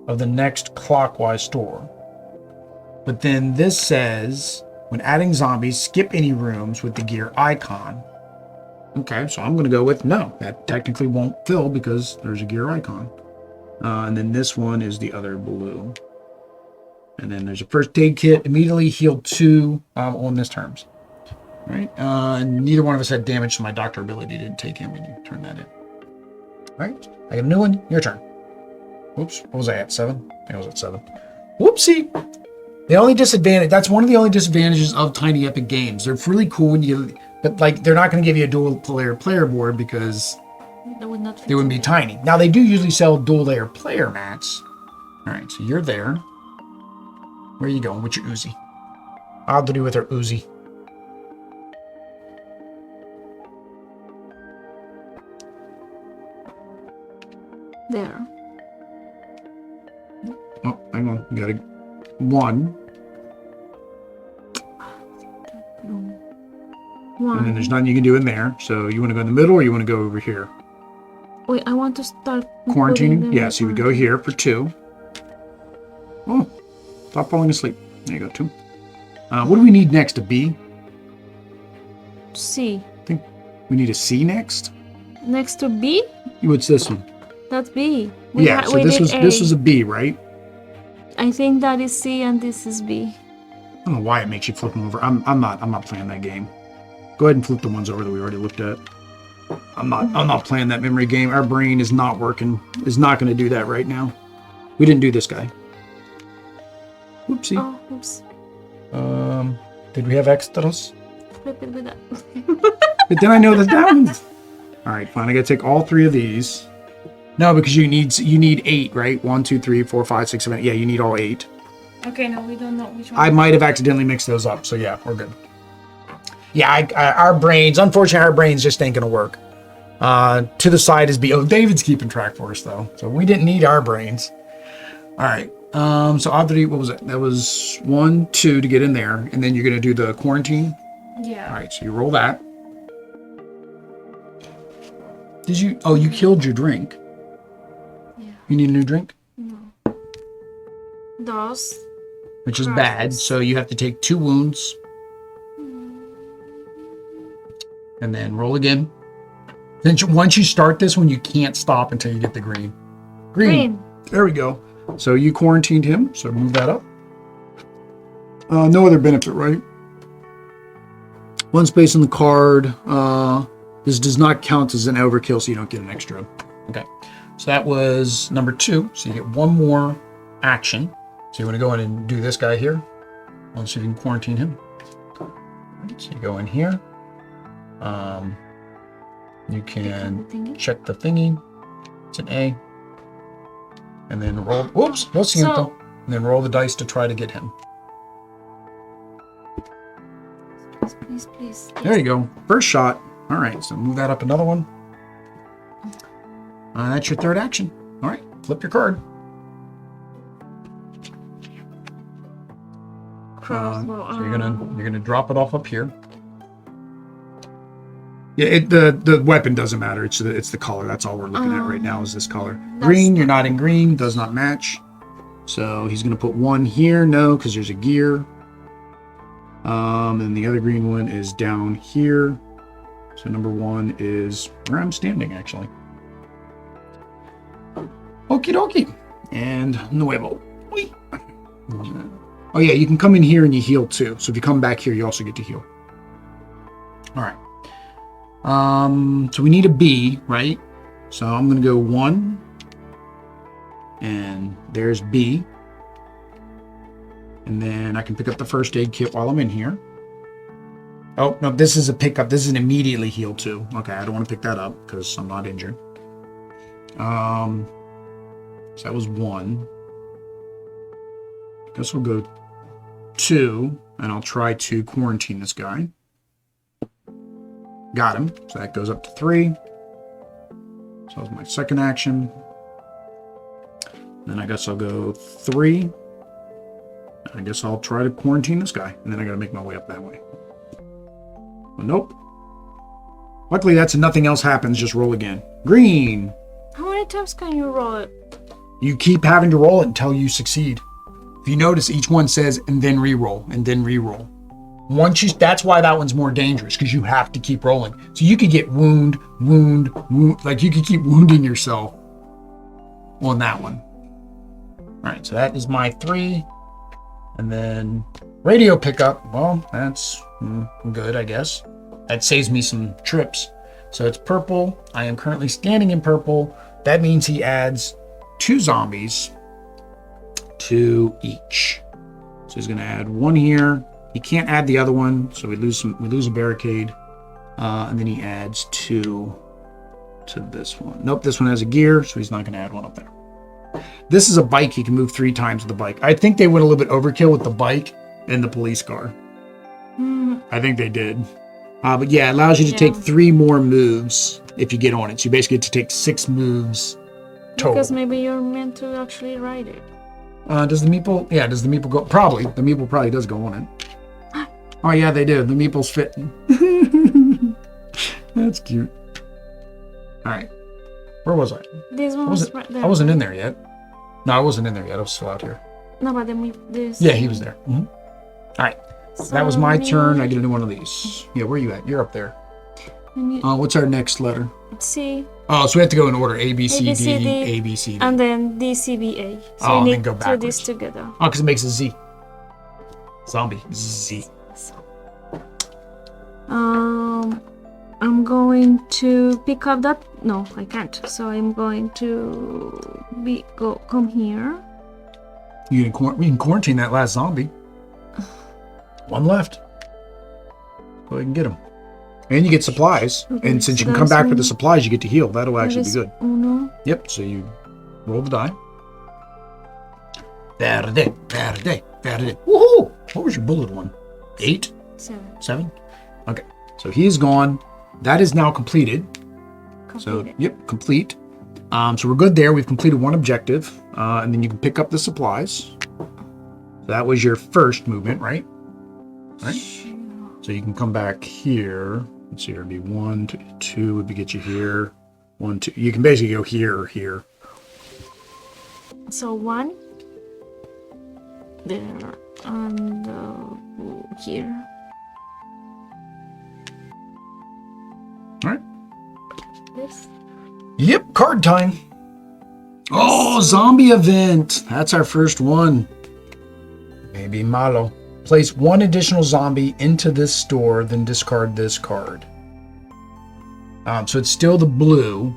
Speaker 1: of the next clockwise store. But then this says, when adding zombies, skip any rooms with the gear icon. Okay, so I'm going to go with no. That technically won't fill because there's a gear icon. And then this one is the other blue. And then there's a first aid kit, immediately healed 2 on this terms. All right, neither one of us had damage, so my doctor ability didn't take him when you turn that in. All right, I got a new one, your turn. Whoops, what was I at, 7? I think I was at 7. Whoopsie. The only disadvantage, that's one of the only disadvantages of Tiny Epic games. They're really cool when you, but like they're not going to give you a dual player board because they wouldn't be tiny. Now they do usually sell dual layer player mats. All right, so you're there. Where are you going with your Uzi? Audrey with her Uzi.
Speaker 2: There.
Speaker 1: Oh, hang on. You got a 1.
Speaker 2: 1.
Speaker 1: And then there's nothing you can do in there. So you want to go in the middle or you want to go over here?
Speaker 2: Wait, I want to start
Speaker 1: quarantining. Yeah, so you would go here for 2. Oh, stop falling asleep. There you go, 2. What do we need next? A B?
Speaker 2: C.
Speaker 1: I think we need a C next.
Speaker 2: Next to B?
Speaker 1: What's this one?
Speaker 2: That's B.
Speaker 1: So this was a B, right?
Speaker 2: I think that is C and this is B.
Speaker 1: I don't know why it makes you flip them over. I'm not playing that game. Go ahead and flip the ones over that we already looked at. I'm not playing that memory game. Our brain is not working. Is not going to do that right now. We didn't do this guy. Oopsie.
Speaker 2: Oh, oops.
Speaker 1: Did we have extras?
Speaker 2: Flip it with that.
Speaker 1: But then I know that one's... All right, fine. I got to take all 3 of these. No, because you need 8, right? 1, 2, 3, 4, 5, 6, 7. Yeah, you need all 8.
Speaker 2: Okay, no, we don't know which one.
Speaker 1: I might have accidentally mixed those up, so yeah, we're good. Yeah, our brains, unfortunately, our brains just ain't gonna work. To the side is B. Oh, David's keeping track for us though, so we didn't need our brains. All right. So Audrey, what was it? That was 1, 2 to get in there, and then you're gonna do the quarantine.
Speaker 2: Yeah.
Speaker 1: All right. So you roll that. Did you? Oh, you killed your drink.
Speaker 2: Yeah.
Speaker 1: You need a new drink.
Speaker 2: No. Those.
Speaker 1: Which is bad. So you have to take 2 wounds. And then roll again. Then once you start this one, you can't stop until you get the green. Green. There we go. So you quarantined him. So move that up. No other benefit, right? 1 space on the card. This does not count as an overkill, so you don't get an extra. Okay. So that was number 2. So you get 1 more action. So you want to go in and do this guy here. Let's see if you can quarantine him. So you go in here. You can check the thingy. It's an A. And then roll. Whoops. Lo siento. And then roll the dice to try to get him.
Speaker 2: Please.
Speaker 1: There you go. First shot. All right. So move that up another one. That's your third action. All right. Flip your card. So you're gonna drop it off up here. Yeah, the weapon doesn't matter. It's the color. That's all we're looking at right now is this color. Green, you're not in green. Does not match. So he's gonna put one here. No, because there's a gear. And the other green one is down here. So number 1 is where I'm standing actually. Okie dokie. And nuevo. Oh yeah, you can come in here and you heal too. So if you come back here, you also get to heal. All right. So we need a B, right? So I'm going to go 1. And there's B. And then I can pick up the first aid kit while I'm in here. Oh, no, this is a pickup. This is an immediately heal too. Okay, I don't want to pick that up because I'm not injured. So that was 1. I guess we'll go 2, and I'll try to quarantine this guy. Got him. So that goes up to 3. So that was my second action. Then I guess I'll go 3. I guess I'll try to quarantine this guy, and then I got to make my way up that way. But nope. Luckily, that's nothing else happens. Just roll again. Green.
Speaker 2: How many times can you roll it?
Speaker 1: You keep having to roll it until you succeed. If you notice, each one says, and then re-roll, and then re-roll. That's why that one's more dangerous, because you have to keep rolling. So you could get wound, like you could keep wounding yourself on that one. All right, so that is my 3. And then radio pickup, well, that's good, I guess. That saves me some trips. So it's purple. I am currently standing in purple. That means he adds 2 zombies to each. So he's going to add 1 here. He can't add the other one, so we lose a barricade. And then he adds 2 to this one. Nope, this one has a gear, so he's not going to add 1 up there. This is a bike. He can move 3 times with the bike. I think they went a little bit overkill with the bike and the police car. I think they did. But yeah, it allows you to take 3 more moves if you get on it. So you basically get to take 6 moves total.
Speaker 2: Because maybe you're meant to actually ride it.
Speaker 1: Does the meeple? Yeah, does the meeple go? Probably. The meeple probably does go on it. Oh yeah, they do. The meeple's fitting. That's cute. All right. Where was I?
Speaker 2: This one was right there.
Speaker 1: I wasn't in there yet. No, I wasn't in there yet. I was still out here.
Speaker 2: No, but this.
Speaker 1: Yeah, he was there. All right. So that was my turn. I get a new one of these. Yeah, where are you at? You're up there. What's our next letter?
Speaker 2: C.
Speaker 1: Oh, so we have to go in order. A, B, C, D, A, B, C, D.
Speaker 2: And then D, C, B, A. So
Speaker 1: we
Speaker 2: need
Speaker 1: then go backwards.
Speaker 2: do this together.
Speaker 1: Oh, because it makes a Z. Zombie. Z.
Speaker 2: I'm going to pick up that. No, I can't. So I'm going to come here.
Speaker 1: We can quarantine that last zombie. 1 left. Go ahead and get him. And you get supplies.
Speaker 2: Okay,
Speaker 1: and since
Speaker 2: so
Speaker 1: you can come back
Speaker 2: that's
Speaker 1: with the supplies, you get to heal. That'll actually be good.
Speaker 2: Uno.
Speaker 1: Yep, so you roll the die. Verde. Woohoo! What was your bullet one? 8? 7? Okay, so he's gone. That is now completed. So, yep, complete. So we're good there. We've completed 1 objective. And then you can pick up the supplies. That was your first movement, right? Right? So you can come back here. Let's see, it'd be 1, 2 would be get you here. 1, 2. You can basically go here or here.
Speaker 2: So 1 there and here.
Speaker 1: All right.
Speaker 2: This.
Speaker 1: Yep, card time. Oh, zombie event. That's our first one. Maybe malo. Place 1 additional zombie into this store, then discard this card. So it's still the blue.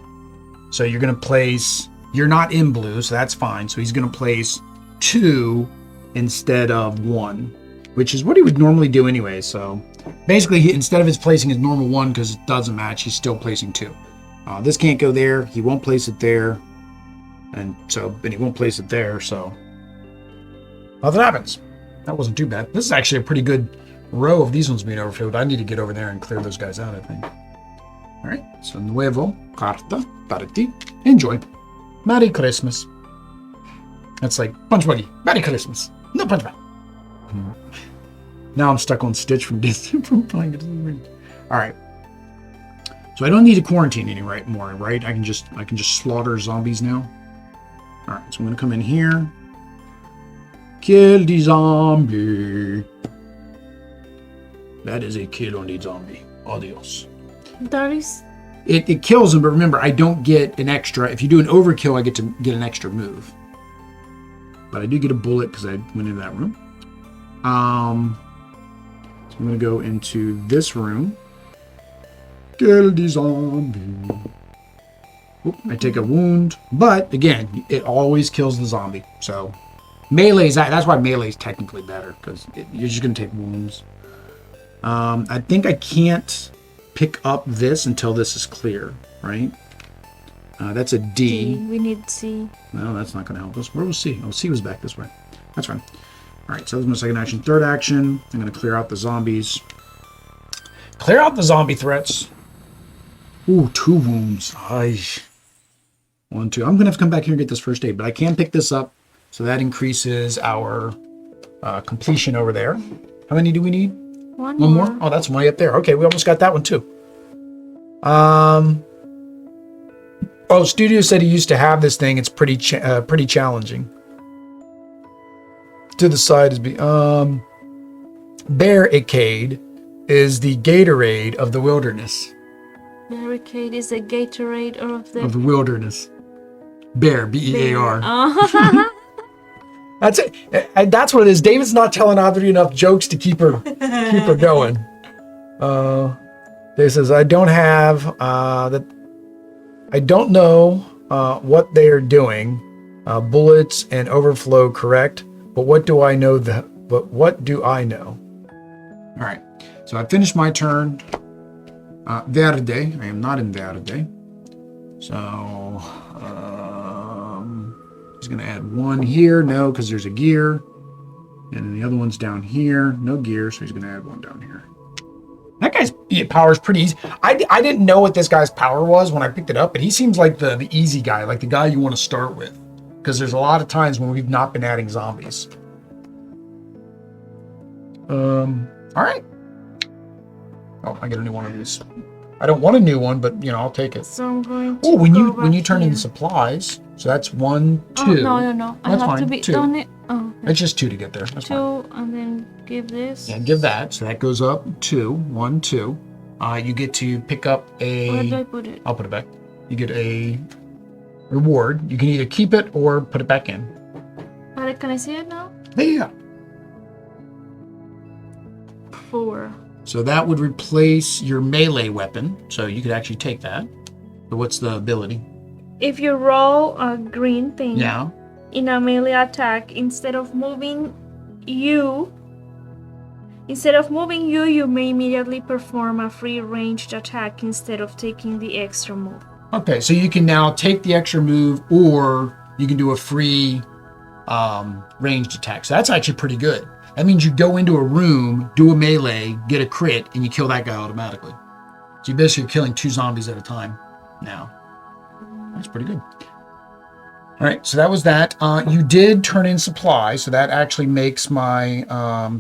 Speaker 1: So you're going to place... You're not in blue, so that's fine. So he's going to place 2 instead of 1. which is what he would normally do anyway. So basically, instead of his placing his normal 1 because it doesn't match, he's still placing 2. This can't go there. He won't place it there. And he won't place it there. So nothing happens. That wasn't too bad. This is actually a pretty good row of these ones being overfilled. I need to get over there and clear those guys out, I think. All right. So nuevo, carta, para ti. Enjoy. Merry Christmas. That's like Punch Buggy. Merry Christmas. No Punch Buggy. Now I'm stuck on Stitch from playing it. All right. So I don't need to quarantine anymore, right? I can just slaughter zombies now. All right. So I'm gonna come in here. Kill the zombie. That is a kill on the zombie. Adios.
Speaker 2: That is.
Speaker 1: It kills them, but remember, I don't get an extra. If you do an overkill, I get to get an extra move. But I do get a bullet because I went into that room. So I'm going to go into this room. Kill the zombie. Oop, I take a wound. But, again, it always kills the zombie. So, that's why melee is technically better. Because you're just going to take wounds. I think I can't pick up this until this is clear, right? That's a D.
Speaker 2: We need C.
Speaker 1: No, that's not going to help us. Where was C? Oh, C was back this way. That's fine. All right, so that's my second action. Third action, I'm going to clear out the zombies. Clear out the zombie threats. Ooh, 2 wounds. Ay. 1, 2. I'm going to have to come back here and get this first aid, but I can pick this up, so that increases our completion over there. How many do we need?
Speaker 2: One
Speaker 1: more? Oh, that's way up there. Okay, we almost got that one too. Studio said he used to have this thing. It's pretty challenging. To the side is Barricade is the Gatorade of the wilderness.
Speaker 2: Barricade is a Gatorade of
Speaker 1: the wilderness. Bear, B-E-A-R.
Speaker 2: Oh.
Speaker 1: That's it. That's what it is. David's not telling Audrey enough jokes to keep her going. Dave says, I don't have that. I don't know what they are doing. Bullets and overflow, correct? But what do I know? What do I know? All right. So I finished my turn. Verde. I am not in Verde. So. He's going to add 1 here. No, because there's a gear. And then the other one's down here. No gear, so he's going to add 1 down here. That guy's power is pretty easy. I didn't know what this guy's power was when I picked it up, but he seems like the easy guy, like the guy you want to start with. Because there's a lot of times when we've not been adding zombies. All right. Oh, I get a new one of these. I don't want a new one, but I'll take it.
Speaker 2: So I'm going to.
Speaker 1: Oh, when you turn in supplies, so that's 1, 2.
Speaker 2: Oh, no. I
Speaker 1: That's
Speaker 2: have
Speaker 1: fine.
Speaker 2: to be
Speaker 1: 2.
Speaker 2: done it. Oh. Okay.
Speaker 1: It's just 2 to get there. That's
Speaker 2: 2,
Speaker 1: fine.
Speaker 2: and then give this.
Speaker 1: Yeah, give that. So that goes up 2. 1, 2. You get to pick up a.
Speaker 2: Where do I put it?
Speaker 1: I'll put it back. You get a reward. You can either keep it or put it back in.
Speaker 2: But can I see it now?
Speaker 1: Yeah.
Speaker 2: 4.
Speaker 1: So that would replace your melee weapon. So you could actually take that. But what's the ability?
Speaker 2: If you roll a green thing
Speaker 1: Yeah.
Speaker 2: in a melee attack, instead of moving you, you may immediately perform a free ranged attack instead of taking the extra move.
Speaker 1: Okay, so you can now take the extra move, or you can do a free ranged attack. So that's actually pretty good. That means you go into a room, do a melee, get a crit, and you kill that guy automatically. So you're basically killing 2 zombies at a time now. That's pretty good. All right, so that was that. You did turn in supplies, so that actually makes my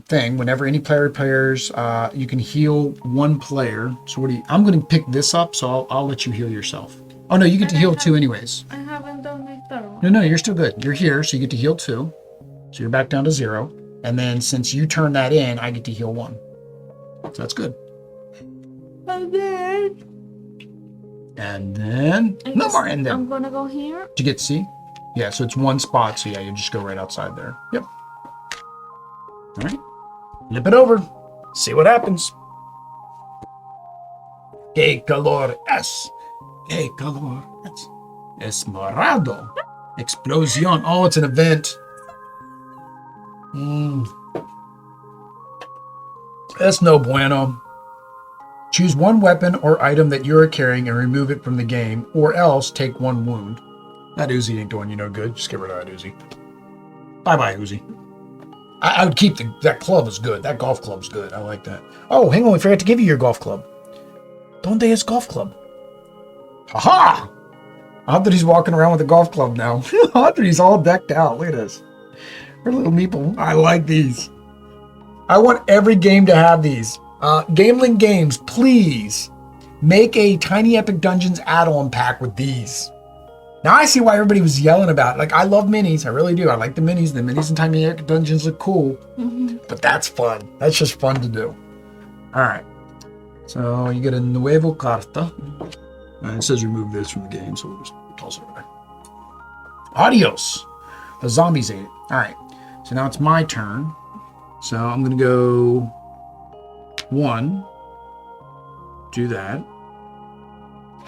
Speaker 1: thing. Whenever any player repairs, you can heal 1 player. So I'm going to pick this up, so I'll let you heal yourself. Oh, no, you get to heal 2 anyways.
Speaker 2: I haven't done my third one.
Speaker 1: No, you're still good. You're here, so you get to heal 2. So you're back down to 0. And then since you turn that in, I get to heal 1. So that's good. And then no more. And then
Speaker 2: I'm gonna go here.
Speaker 1: to get C. Yeah, so it's 1 spot. So yeah, you just go right outside there. Yep. All right. Flip it over. See what happens. Que calor es. Que calor es. Esmerado. Explosion. Oh, it's an event. That's no bueno. Choose one weapon or item that you're carrying and remove it from the game, or else take 1 wound. That Uzi ain't doing you no good. Just get rid of that Uzi. Bye-bye, Uzi. I would keep that club is good. That golf club's good. I like that. Oh, hang on. We forgot to give you your golf club. Donde es golf club? Ha-ha! Audrey's walking around with a golf club now. Audrey's all decked out. Look at this. Her little meeple. I like these. I want every game to have these. Gamelyn Games, please make a Tiny Epic Dungeons add-on pack with these. Now I see why everybody was yelling about it. Like, I love minis. I really do. I like the minis. The minis in Tiny Epic Dungeons look cool. Mm-hmm. But that's fun. That's just fun to do. All right. So you get a Nuevo Carta. And it says remove this from the game, so we'll just toss it away. Adios. The zombies ate it. All right. So now it's my turn. So I'm going to go 1. Do that.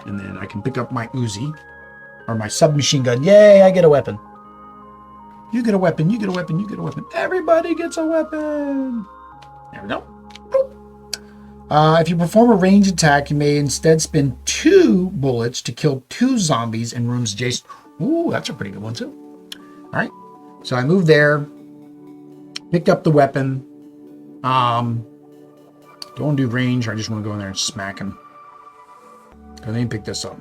Speaker 1: And then I can pick up my Uzi. Or my submachine gun. Yay, I get a weapon. You get a weapon, you get a weapon, you get a weapon. Everybody gets a weapon. There we go. If you perform a ranged attack, you may instead spend 2 bullets to kill 2 zombies in rooms adjacent. Ooh, that's a pretty good one too. All right. So I moved there. Picked up the weapon. Don't want to do range. I just want to go in there and smack him. Let me pick this up.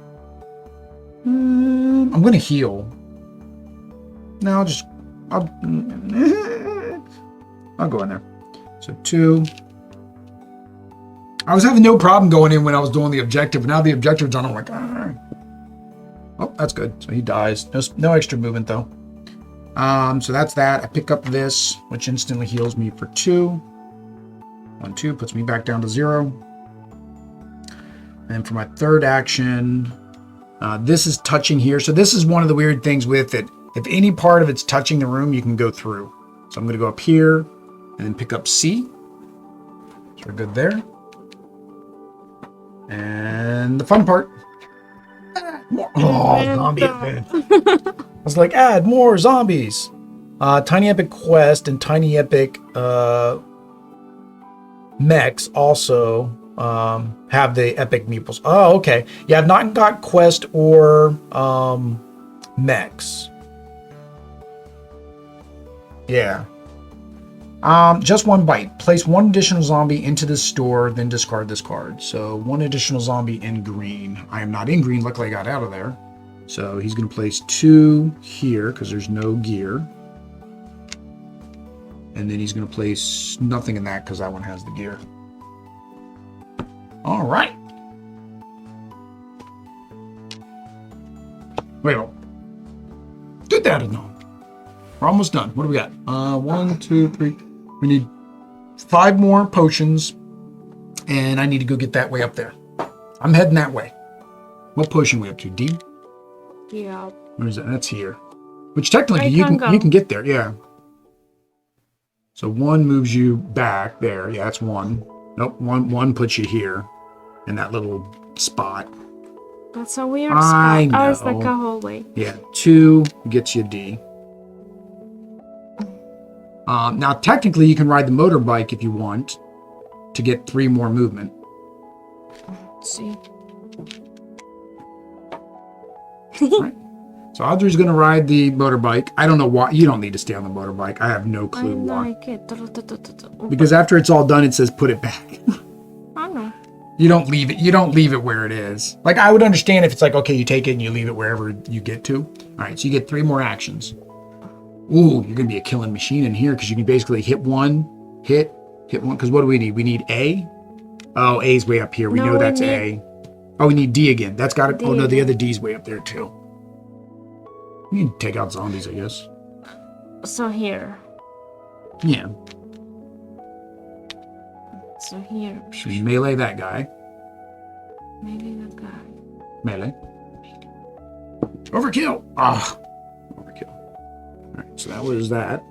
Speaker 1: I'm going to heal. No, I'll go in there. So 2. I was having no problem going in when I was doing the objective. Now the objective's done. I'm like, oh, that's good. So he dies. No extra movement though. So that's that. I pick up this, which instantly heals me for 2. 1, 2 puts me back down to 0. And for my third action, this is touching here. So this is one of the weird things with it. If any part of it's touching the room, you can go through. So I'm going to go up here and then pick up C. So we're good there. And the fun part. More. Oh, zombie event. I was like, add more zombies. Tiny Epic Quest and Tiny Epic Mechs also have the epic meeples. Oh, okay. Yeah, I've not got quest or mechs. Yeah. Just 1 bite. Place 1 additional zombie into the store, then discard this card. So 1 additional zombie in green. I am not in green. Luckily, I got out of there. So he's going to place 2 here because there's no gear. And then he's going to place nothing in that because that one has the gear. All right. Wait, did that or no? We're almost done. What do we got? 1, 2, 3. We need 5 more potions, and I need to go get that way up there. I'm heading that way. What potion are we up to? D?
Speaker 2: Yeah.
Speaker 1: Where is that? That's here. Which technically you can get there. Yeah. So 1 moves you back there. Yeah, that's 1. Nope. One puts you here in that little spot.
Speaker 2: That's a weird spot. Oh, it's like a hallway.
Speaker 1: Yeah. 2 gets you D. Now, technically, you can ride the motorbike if you want to get 3 more movement.
Speaker 2: Let's see.
Speaker 1: Right. So Audrey's going to ride the motorbike. I don't know why. You don't need to stay on the motorbike. I have no clue why.
Speaker 2: Like it.
Speaker 1: Because after it's all done, it says put it back.
Speaker 2: I know.
Speaker 1: You don't leave it. You don't leave it where it is. Like, I would understand if it's like, okay, you take it and you leave it wherever you get to. All right, so you get 3 more actions. Ooh, you're going to be a killing machine in here because you can basically hit 1, hit 1. Because what do we need? We need A. Oh, A's way up here. We know that's A. Oh, we need D again. That's got it. Oh, no, the other D's way up there, too. You can take out zombies, I guess.
Speaker 2: So here.
Speaker 1: Yeah.
Speaker 2: So here.
Speaker 1: So you melee that guy.
Speaker 2: Melee that guy.
Speaker 1: Melee. Overkill. Ah. Overkill. All right, so that was that.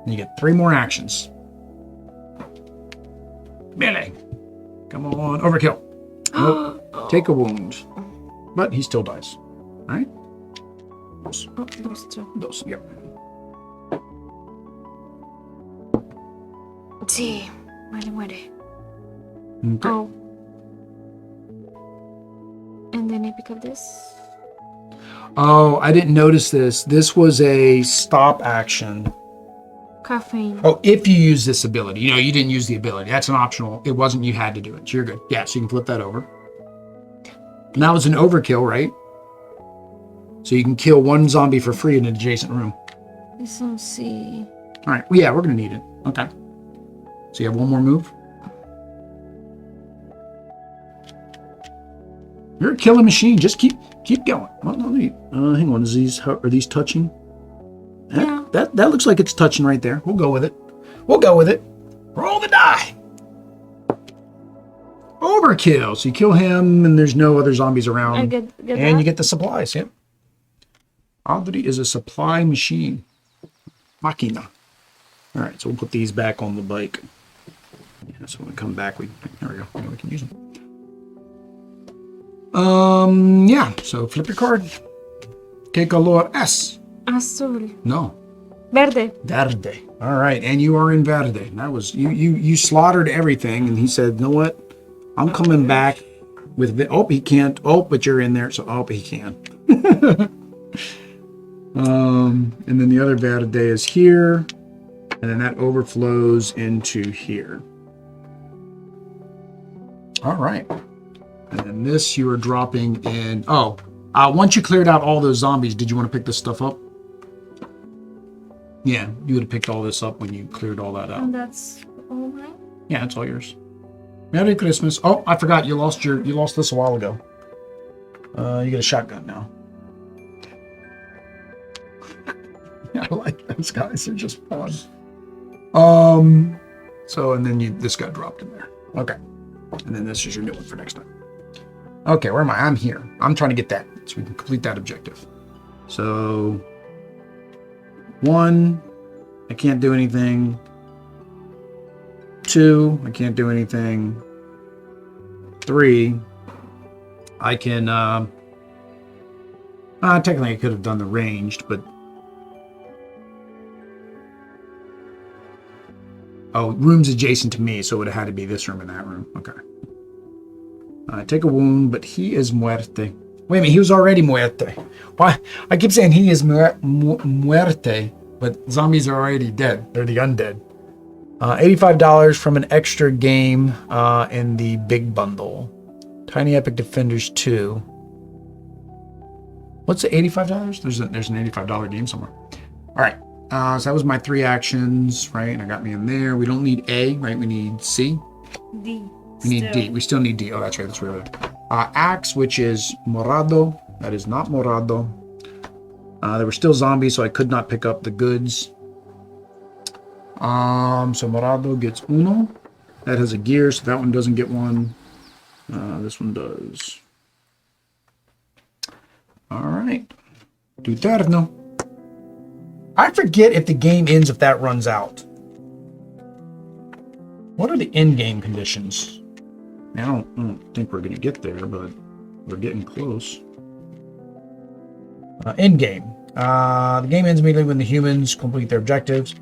Speaker 1: And you get 3 more actions. Melee. Come on. Overkill. Nope. Take a wound. But he still dies. All right? Those.
Speaker 2: Oh, those 2.
Speaker 1: Those, yep.
Speaker 2: Sí. Muere.
Speaker 1: Okay.
Speaker 2: Oh. And then I pick up this.
Speaker 1: Oh, I didn't notice this. This was a stop action.
Speaker 2: Caffeine.
Speaker 1: Oh, if you use this ability. You didn't use the ability. That's an optional. It wasn't you had to do it. So you're good. Yeah, so you can flip that over. And that was an overkill, right? So you can kill one zombie for free in an adjacent room.
Speaker 2: Let's see.
Speaker 1: All right. Well, yeah, we're going to need it. Okay. So you have one more move? You're a killing machine. Just keep going. Well, no, hang on. Are these touching?
Speaker 2: Yeah.
Speaker 1: That looks like it's touching right there. We'll go with it. Roll the die. Overkill. So you kill him, and there's no other zombies around.
Speaker 2: I get
Speaker 1: and
Speaker 2: that.
Speaker 1: you get the supplies. Yep. Audrey is a supply machine. Machina. All right, so we'll put these back on the bike. Yeah, so when we come back, there we go. Now we can use them. Yeah. So flip your card. ¿Qué color es?
Speaker 2: Azul.
Speaker 1: No.
Speaker 2: Verde.
Speaker 1: Verde. All right, and you are in Verde. That was you slaughtered everything, and he said, "You know what? I'm coming back with." He can't. But you're in there, so he can. And then the other Verde is here, and then that overflows into here. All right, and then this you are dropping in. Once you cleared out all those zombies, did you want to pick this stuff up? Yeah, you would have picked all this up when you cleared all that out.
Speaker 2: And that's all right?
Speaker 1: Yeah, it's all yours. Merry Christmas. Oh, I forgot. You lost this a while ago. You get a shotgun now. I like those guys. They're just fun. So, and then this got dropped in there. Okay. And then this is your new one for next time. Okay, where am I? I'm here. I'm trying to get that so we can complete that objective. So, 1, I can't do anything. 2, I can't do anything. 3, I can, technically I could have done the ranged, but room's adjacent to me, so it would have had to be this room and that room. Okay. Take a wound, but he is muerte. Wait a minute, he was already muerte. Why? I keep saying he is muerte, but zombies are already dead. They're the undead. $85 from an extra game in the big bundle. Tiny Epic Defenders 2. What's the $85? There's an $85 game somewhere. All right. So that was my 3 actions, right? And I got me in there. We don't need A, right? We need C.
Speaker 2: D.
Speaker 1: We need D. We still need D. Oh, that's right. That's right. Axe, which is morado. That is not morado. There were still zombies, so I could not pick up the goods. So morado gets uno. That has a gear, so that one doesn't get one. This one does. All right. Tuterno. I forget if the game ends if that runs out. What are the in-game conditions? I don't think we're going to get there, but we're getting close. In-game. The game ends immediately when the humans complete their objectives.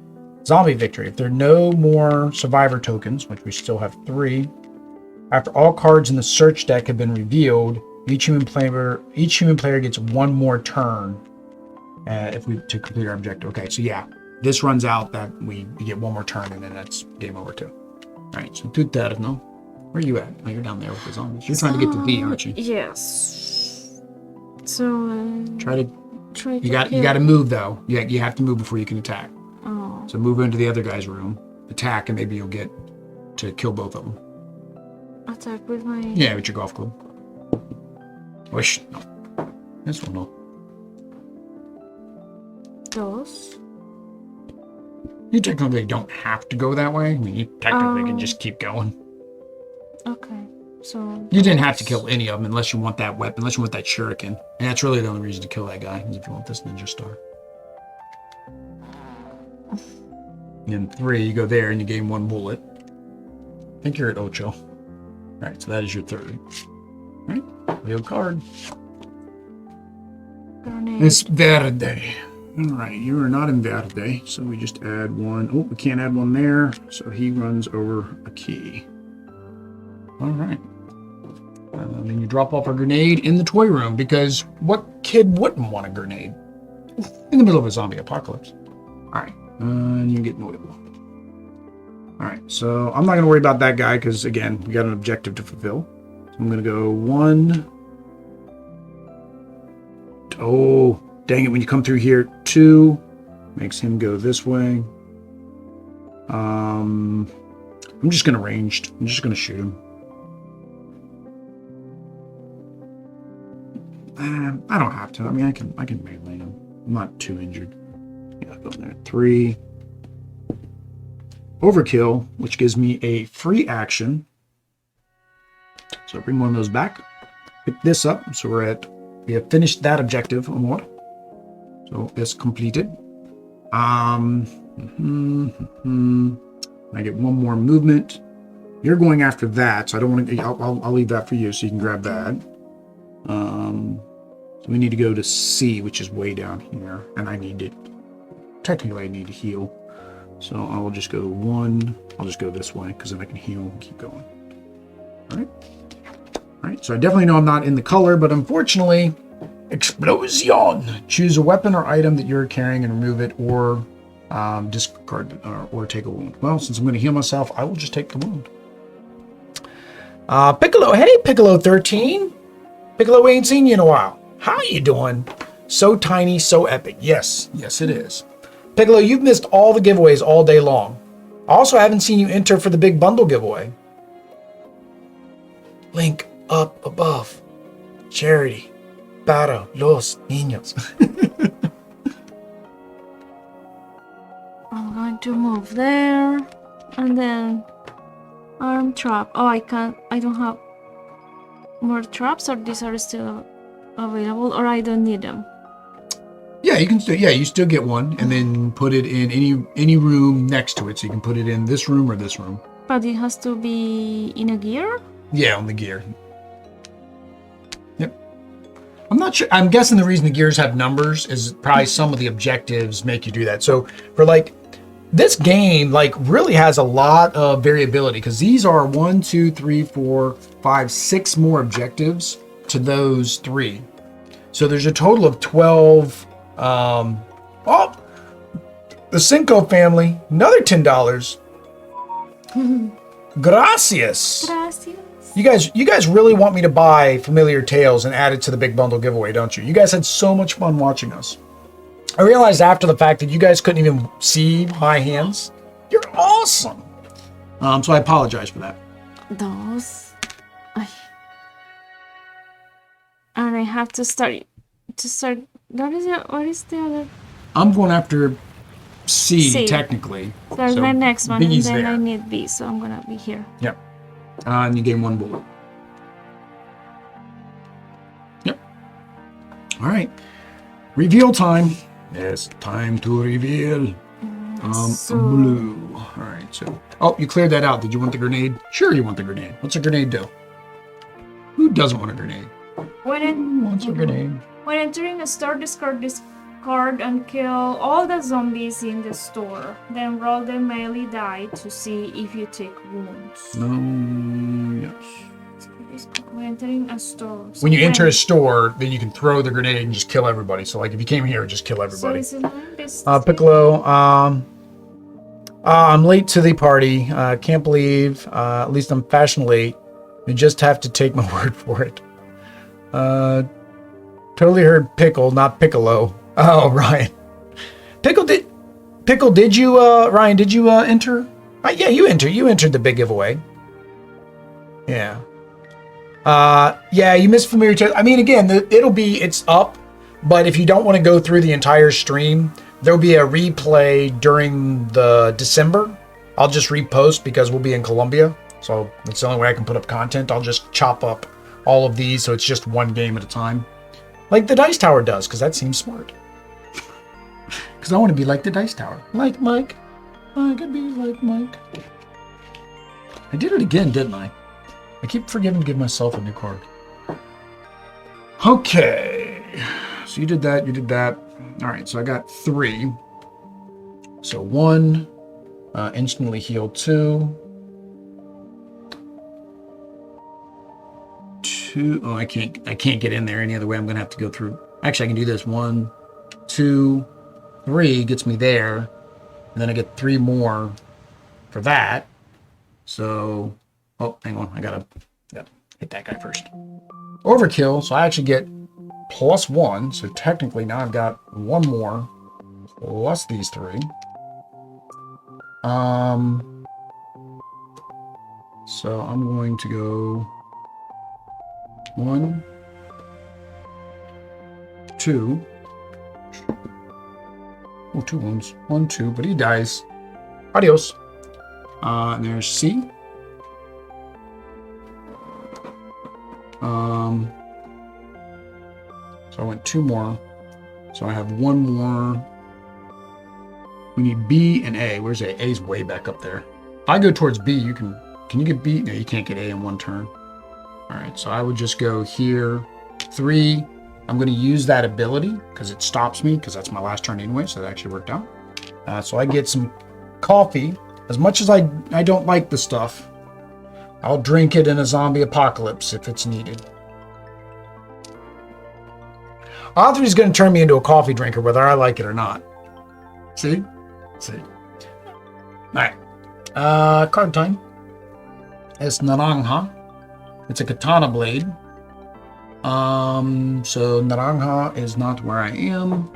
Speaker 1: Zombie victory. If there are no more survivor tokens, which we still have 3, after all cards in the search deck have been revealed, each human player gets 1 more turn to complete our objective. Okay, so yeah, this runs out that we get 1 more turn, and then that's game over too. All right, so Tuterno. Where are you at? Oh, you're down there with the zombies. You're trying to get to D, aren't you?
Speaker 2: Yes. So
Speaker 1: you got to move though. You have to move before you can attack.
Speaker 2: Oh.
Speaker 1: So move into the other guy's room, attack, and maybe you'll get to kill both of them.
Speaker 2: Attack with my...
Speaker 1: Yeah, with your golf club. Wish. No. This one, no.
Speaker 2: Dos.
Speaker 1: You technically don't have to go that way. I mean, you technically can just keep going.
Speaker 2: Okay, so...
Speaker 1: You didn't have to kill any of them unless you want that weapon, unless you want that shuriken. And that's really the only reason to kill that guy, is if you want this ninja star. And 3, you go there and you gain 1 bullet. I think you're at Ocho. Alright, so that is your 3rd. Alright, Leo card.
Speaker 2: Grenade.
Speaker 1: It's Verde. Alright, you are not in Verde, so we just add 1. Oh, we can't add 1 there, so he runs over a key. All right. Then you drop off a grenade in the toy room because what kid wouldn't want a grenade in the middle of a zombie apocalypse? All right. And you get an oil. All right. So I'm not going to worry about that guy because, again, we got an objective to fulfill. So I'm going to go 1. Oh, dang it. When you come through here, 2 makes him go this way. I'm just going to ranged. I'm just going to shoot him. I don't have to. I mean, I can melee him. I'm not too injured. Yeah, go in there. 3. Overkill, which gives me a free action. So I bring one of those back. Pick this up. So we have finished that objective, Amor. So it's completed. I get 1 more movement. You're going after that, so I don't want to. I'll leave that for you, so you can grab that. So we need to go to C, which is way down here, and I need it. Technically, I need to heal, so I will just go 1. I'll just go this way because then I can heal and keep going. All right. So I definitely know I'm not in the color, but unfortunately, explosion. Choose a weapon or item that you're carrying and remove it, or discard or take a wound. Well, since I'm going to heal myself, I will just take the wound. Piccolo, hey, Piccolo 13. Piccolo, we ain't seen you in a while. How you doing? So tiny, so epic. Yes, it is. Piccolo, you've missed all the giveaways all day long. Also, I haven't seen you enter for the big bundle giveaway. Link up above. Charity para los niños.
Speaker 2: I'm going to move there, and then arm trap. Oh, I don't have more traps, or these are still available, or I don't need them.
Speaker 1: Yeah, you can still. Yeah, you still get one, and then put it in any room next to it. So you can put it in this room or this room.
Speaker 2: But it has to be in a gear.
Speaker 1: Yeah, on the gear. Yep. I'm not sure. I'm guessing the reason the gears have numbers is probably some of the objectives make you do that. So for like this game, like really has a lot of variability because these are 1, 2, 3, 4, 5, 6 more objectives to those 3. So there's a total of 12. Oh, the Cinco family, another $10. Gracias. You guys really want me to buy Familiar Tales and add it to the big bundle giveaway, don't you? You guys had so much fun watching us. I realized after the fact that you guys couldn't even see my hands. You're awesome. So I apologize for that.
Speaker 2: Those. And I have to start. What is the other?
Speaker 1: I'm going after C. Technically.
Speaker 2: So that's my next one,
Speaker 1: B's
Speaker 2: and then
Speaker 1: there.
Speaker 2: I need B, so I'm gonna be here.
Speaker 1: Yep. And you gain 1 bullet. Yep. All right. Reveal time. Yes, time to reveal. Blue. All right. So, you cleared that out. Did you want the grenade? Sure, you want the grenade. What's a grenade do? Who doesn't want a grenade? Who wants a grenade?
Speaker 2: When entering a store, discard this card and kill all the zombies in the store. Then roll the melee die to see if you take wounds.
Speaker 1: Yes.
Speaker 2: When entering a store. So
Speaker 1: when you enter a store, then you can throw the grenade and just kill everybody. So, like, if you came here, just kill everybody.
Speaker 2: So is it like this?
Speaker 1: Piccolo, I'm late to the party. Can't believe, at least I'm fashion late. You just have to take my word for it. Totally heard pickle, not Piccolo. Oh, Ryan. Pickle, did you, Ryan, did you enter? Yeah, you entered the big giveaway. Yeah. Yeah, you missed Familiar Tales. I mean, again, it's up, but if you don't want to go through the entire stream, there'll be a replay during the December. I'll just repost because we'll be in Colombia. So that's the only way I can put up content. I'll just chop up all of these so it's just one game at a time. Like the Dice Tower does, because that seems smart. Because I want to be like the Dice Tower. Like Mike. I could be like Mike. I did it again, didn't I? I keep forgetting to give myself a new card. Okay. So you did that, you did that. All right, so I got 3. So 1, instantly heal 2. 2. Oh, I can't get in there any other way. I'm gonna have to go through. Actually, I can do this. 1, 2, 3 gets me there, and then I get 3 more for that. So, oh, hang on. I gotta hit that guy first. Overkill. So I actually get +1. So technically now I've got 1 more plus these 3. So I'm going to go 1, 2. Oh, 2 wounds. 1, 2, but he dies. Adios. And there's C. So I went 2 more. So I have 1 more. We need B and A. Where's A? A's way back up there. If I go towards B, you can you get B? No, you can't get A in 1 turn. All right, so I would just go here. 3. I'm going to use that ability because it stops me because that's my last turn anyway, so that actually worked out. So I get some coffee. As much as I don't like the stuff, I'll drink it in a zombie apocalypse if it's needed. Audrey's going to turn me into a coffee drinker whether I like it or not. See? See. All right. Card time. It's Naranja. It's a katana blade. So Naranja is not where I am.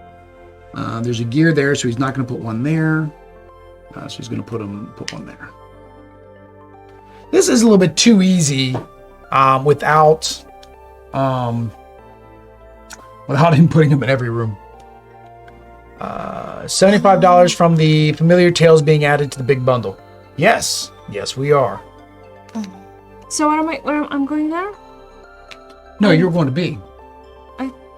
Speaker 1: There's a gear there, so he's not going to put 1 there. So he's going to put 1 there. This is a little bit too easy without him putting him in every room. $75 from the familiar tales being added to the big bundle. Yes, we are.
Speaker 2: So I'm going there?
Speaker 1: No, you're going to B.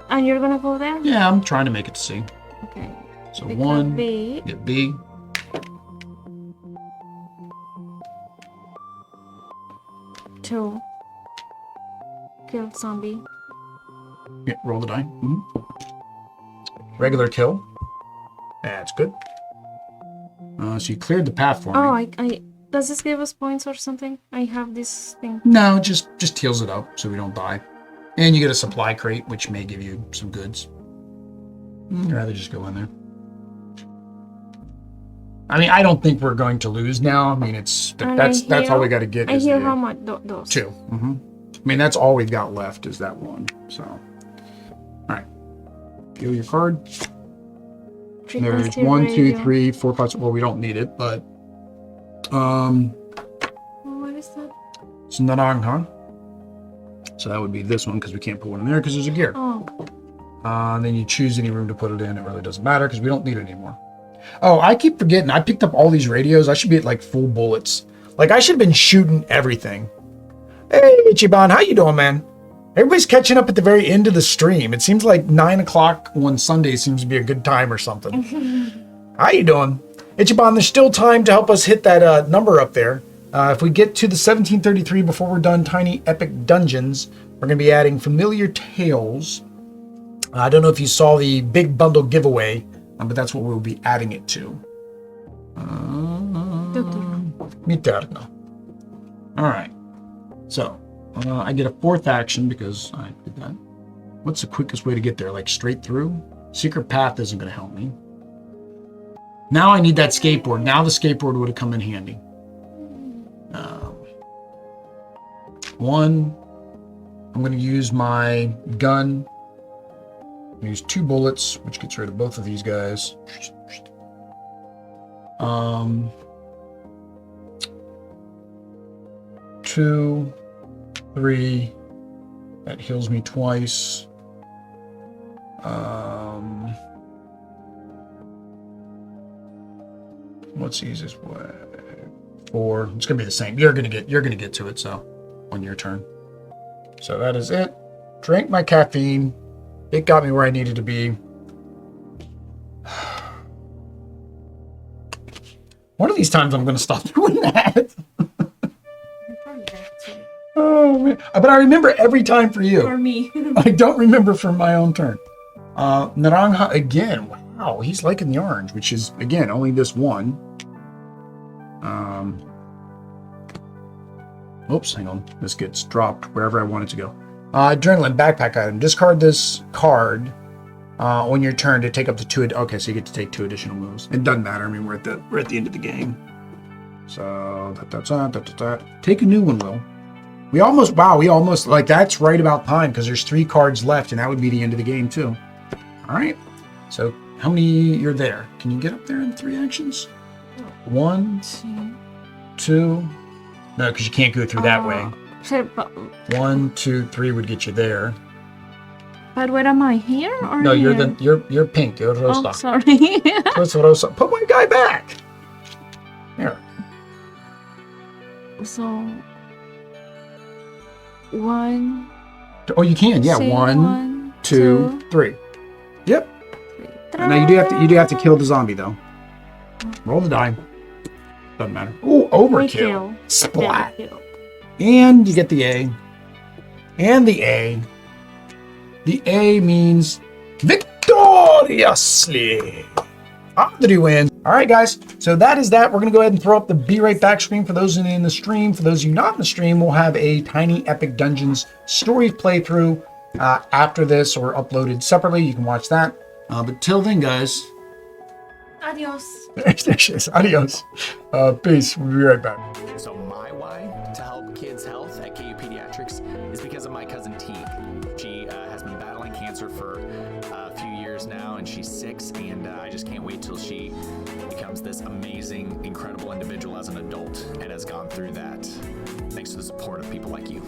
Speaker 2: And you're gonna go there?
Speaker 1: Yeah, I'm trying to make it to C.
Speaker 2: Okay.
Speaker 1: So
Speaker 2: Pick
Speaker 1: 1,
Speaker 2: B.
Speaker 1: get B.
Speaker 2: 2. Kill zombie.
Speaker 1: Yeah, roll the die. Regular kill. That's good. So you cleared the path for me.
Speaker 2: Oh, I does this give us points or something? I have this thing.
Speaker 1: No, just heals it up so we don't die. And you get a supply crate, which may give you some goods. I'd rather just go in there. I mean, I don't think we're going to lose now. I mean, that's all we got to get.
Speaker 2: I hear how much those.
Speaker 1: 2. I mean, that's all we've got left is that 1. So, all right. Deal your card. There's 1, 2, 3, 4, 5. Well, we don't need it, but
Speaker 2: what is that?
Speaker 1: it's Naranja. So that would be this one because we can't put 1 in there because there's a gear.
Speaker 2: Oh.
Speaker 1: And then you choose any room to put it in. It really doesn't matter because we don't need it anymore. Oh, I keep forgetting. I picked up all these radios. I should be at like full bullets. Like I should have been shooting everything. Hey, Ichiban, how you doing, man? Everybody's catching up at the very end of the stream. It seems like 9 o'clock on Sunday seems to be a good time or something. How you doing? Ichiban, there's still time to help us hit that number up there. If we get to the 1733 before we're done Tiny Epic Dungeons, we're going to be adding Familiar Tales. I don't know if you saw the big bundle giveaway, but that's what we'll be adding it to. Miterno. All right. So, I get a 4th action because I did that. What's the quickest way to get there? Like straight through? Secret path isn't going to help me. Now I need that skateboard. Now the skateboard would have come in handy. 1. I'm going to use my gun. I'm going to use 2 bullets, which gets rid of both of these guys. 2, 3. That heals me twice. What's the easiest way? 4. It's gonna be the same. You're gonna get to it. So, on your turn. So that is it. Drank my caffeine. It got me where I needed to be. One of these times I'm gonna stop doing that. Oh man! But I remember every time for you.
Speaker 2: For me.
Speaker 1: I don't remember for my own turn. Naranja again. Wow, he's liking the orange, which is again only this 1. Oops, hang on. This gets dropped wherever I want it to go. Adrenaline backpack item. Discard this card on your turn to take up to 2. Okay, so you get to take 2 additional moves. It doesn't matter. I mean, we're at the end of the game. So take a new one, Will. We almost like that's right about time because there's 3 cards left, and that would be the end of the game too. All right. So how many you're there? Can you get up there in 3 actions? 1, 2. No, because you can't go through that way. 1, 2, 3 would get you there.
Speaker 2: But where am I? Here or
Speaker 1: no,
Speaker 2: here?
Speaker 1: you're pink. You're rosa.
Speaker 2: Oh, sorry.
Speaker 1: Rosa. Put my guy back. Here.
Speaker 2: So 1.
Speaker 1: Oh, you can. Yeah, 1, 2, 3. Yep. Now you do have to kill the zombie though. Roll the die. Doesn't matter. Oh, overkill. Splat. And you get the A. And the A. The A means victoriously. Audrey wins. All right, guys. So that is that. We're going to go ahead and throw up the Be Right Back screen for those in the stream. For those of you not in the stream, we'll have a Tiny Epic Dungeons story playthrough after this or uploaded separately. You can watch that. But till then, guys.
Speaker 2: Adios.
Speaker 1: Adios. Peace. We'll be right back.
Speaker 3: So my why to help kids' health at KU Pediatrics is because of my cousin T. She has been battling cancer for a few years now, and she's 6, and I just can't wait till she becomes this amazing, incredible individual as an adult and has gone through that thanks to the support of people like you.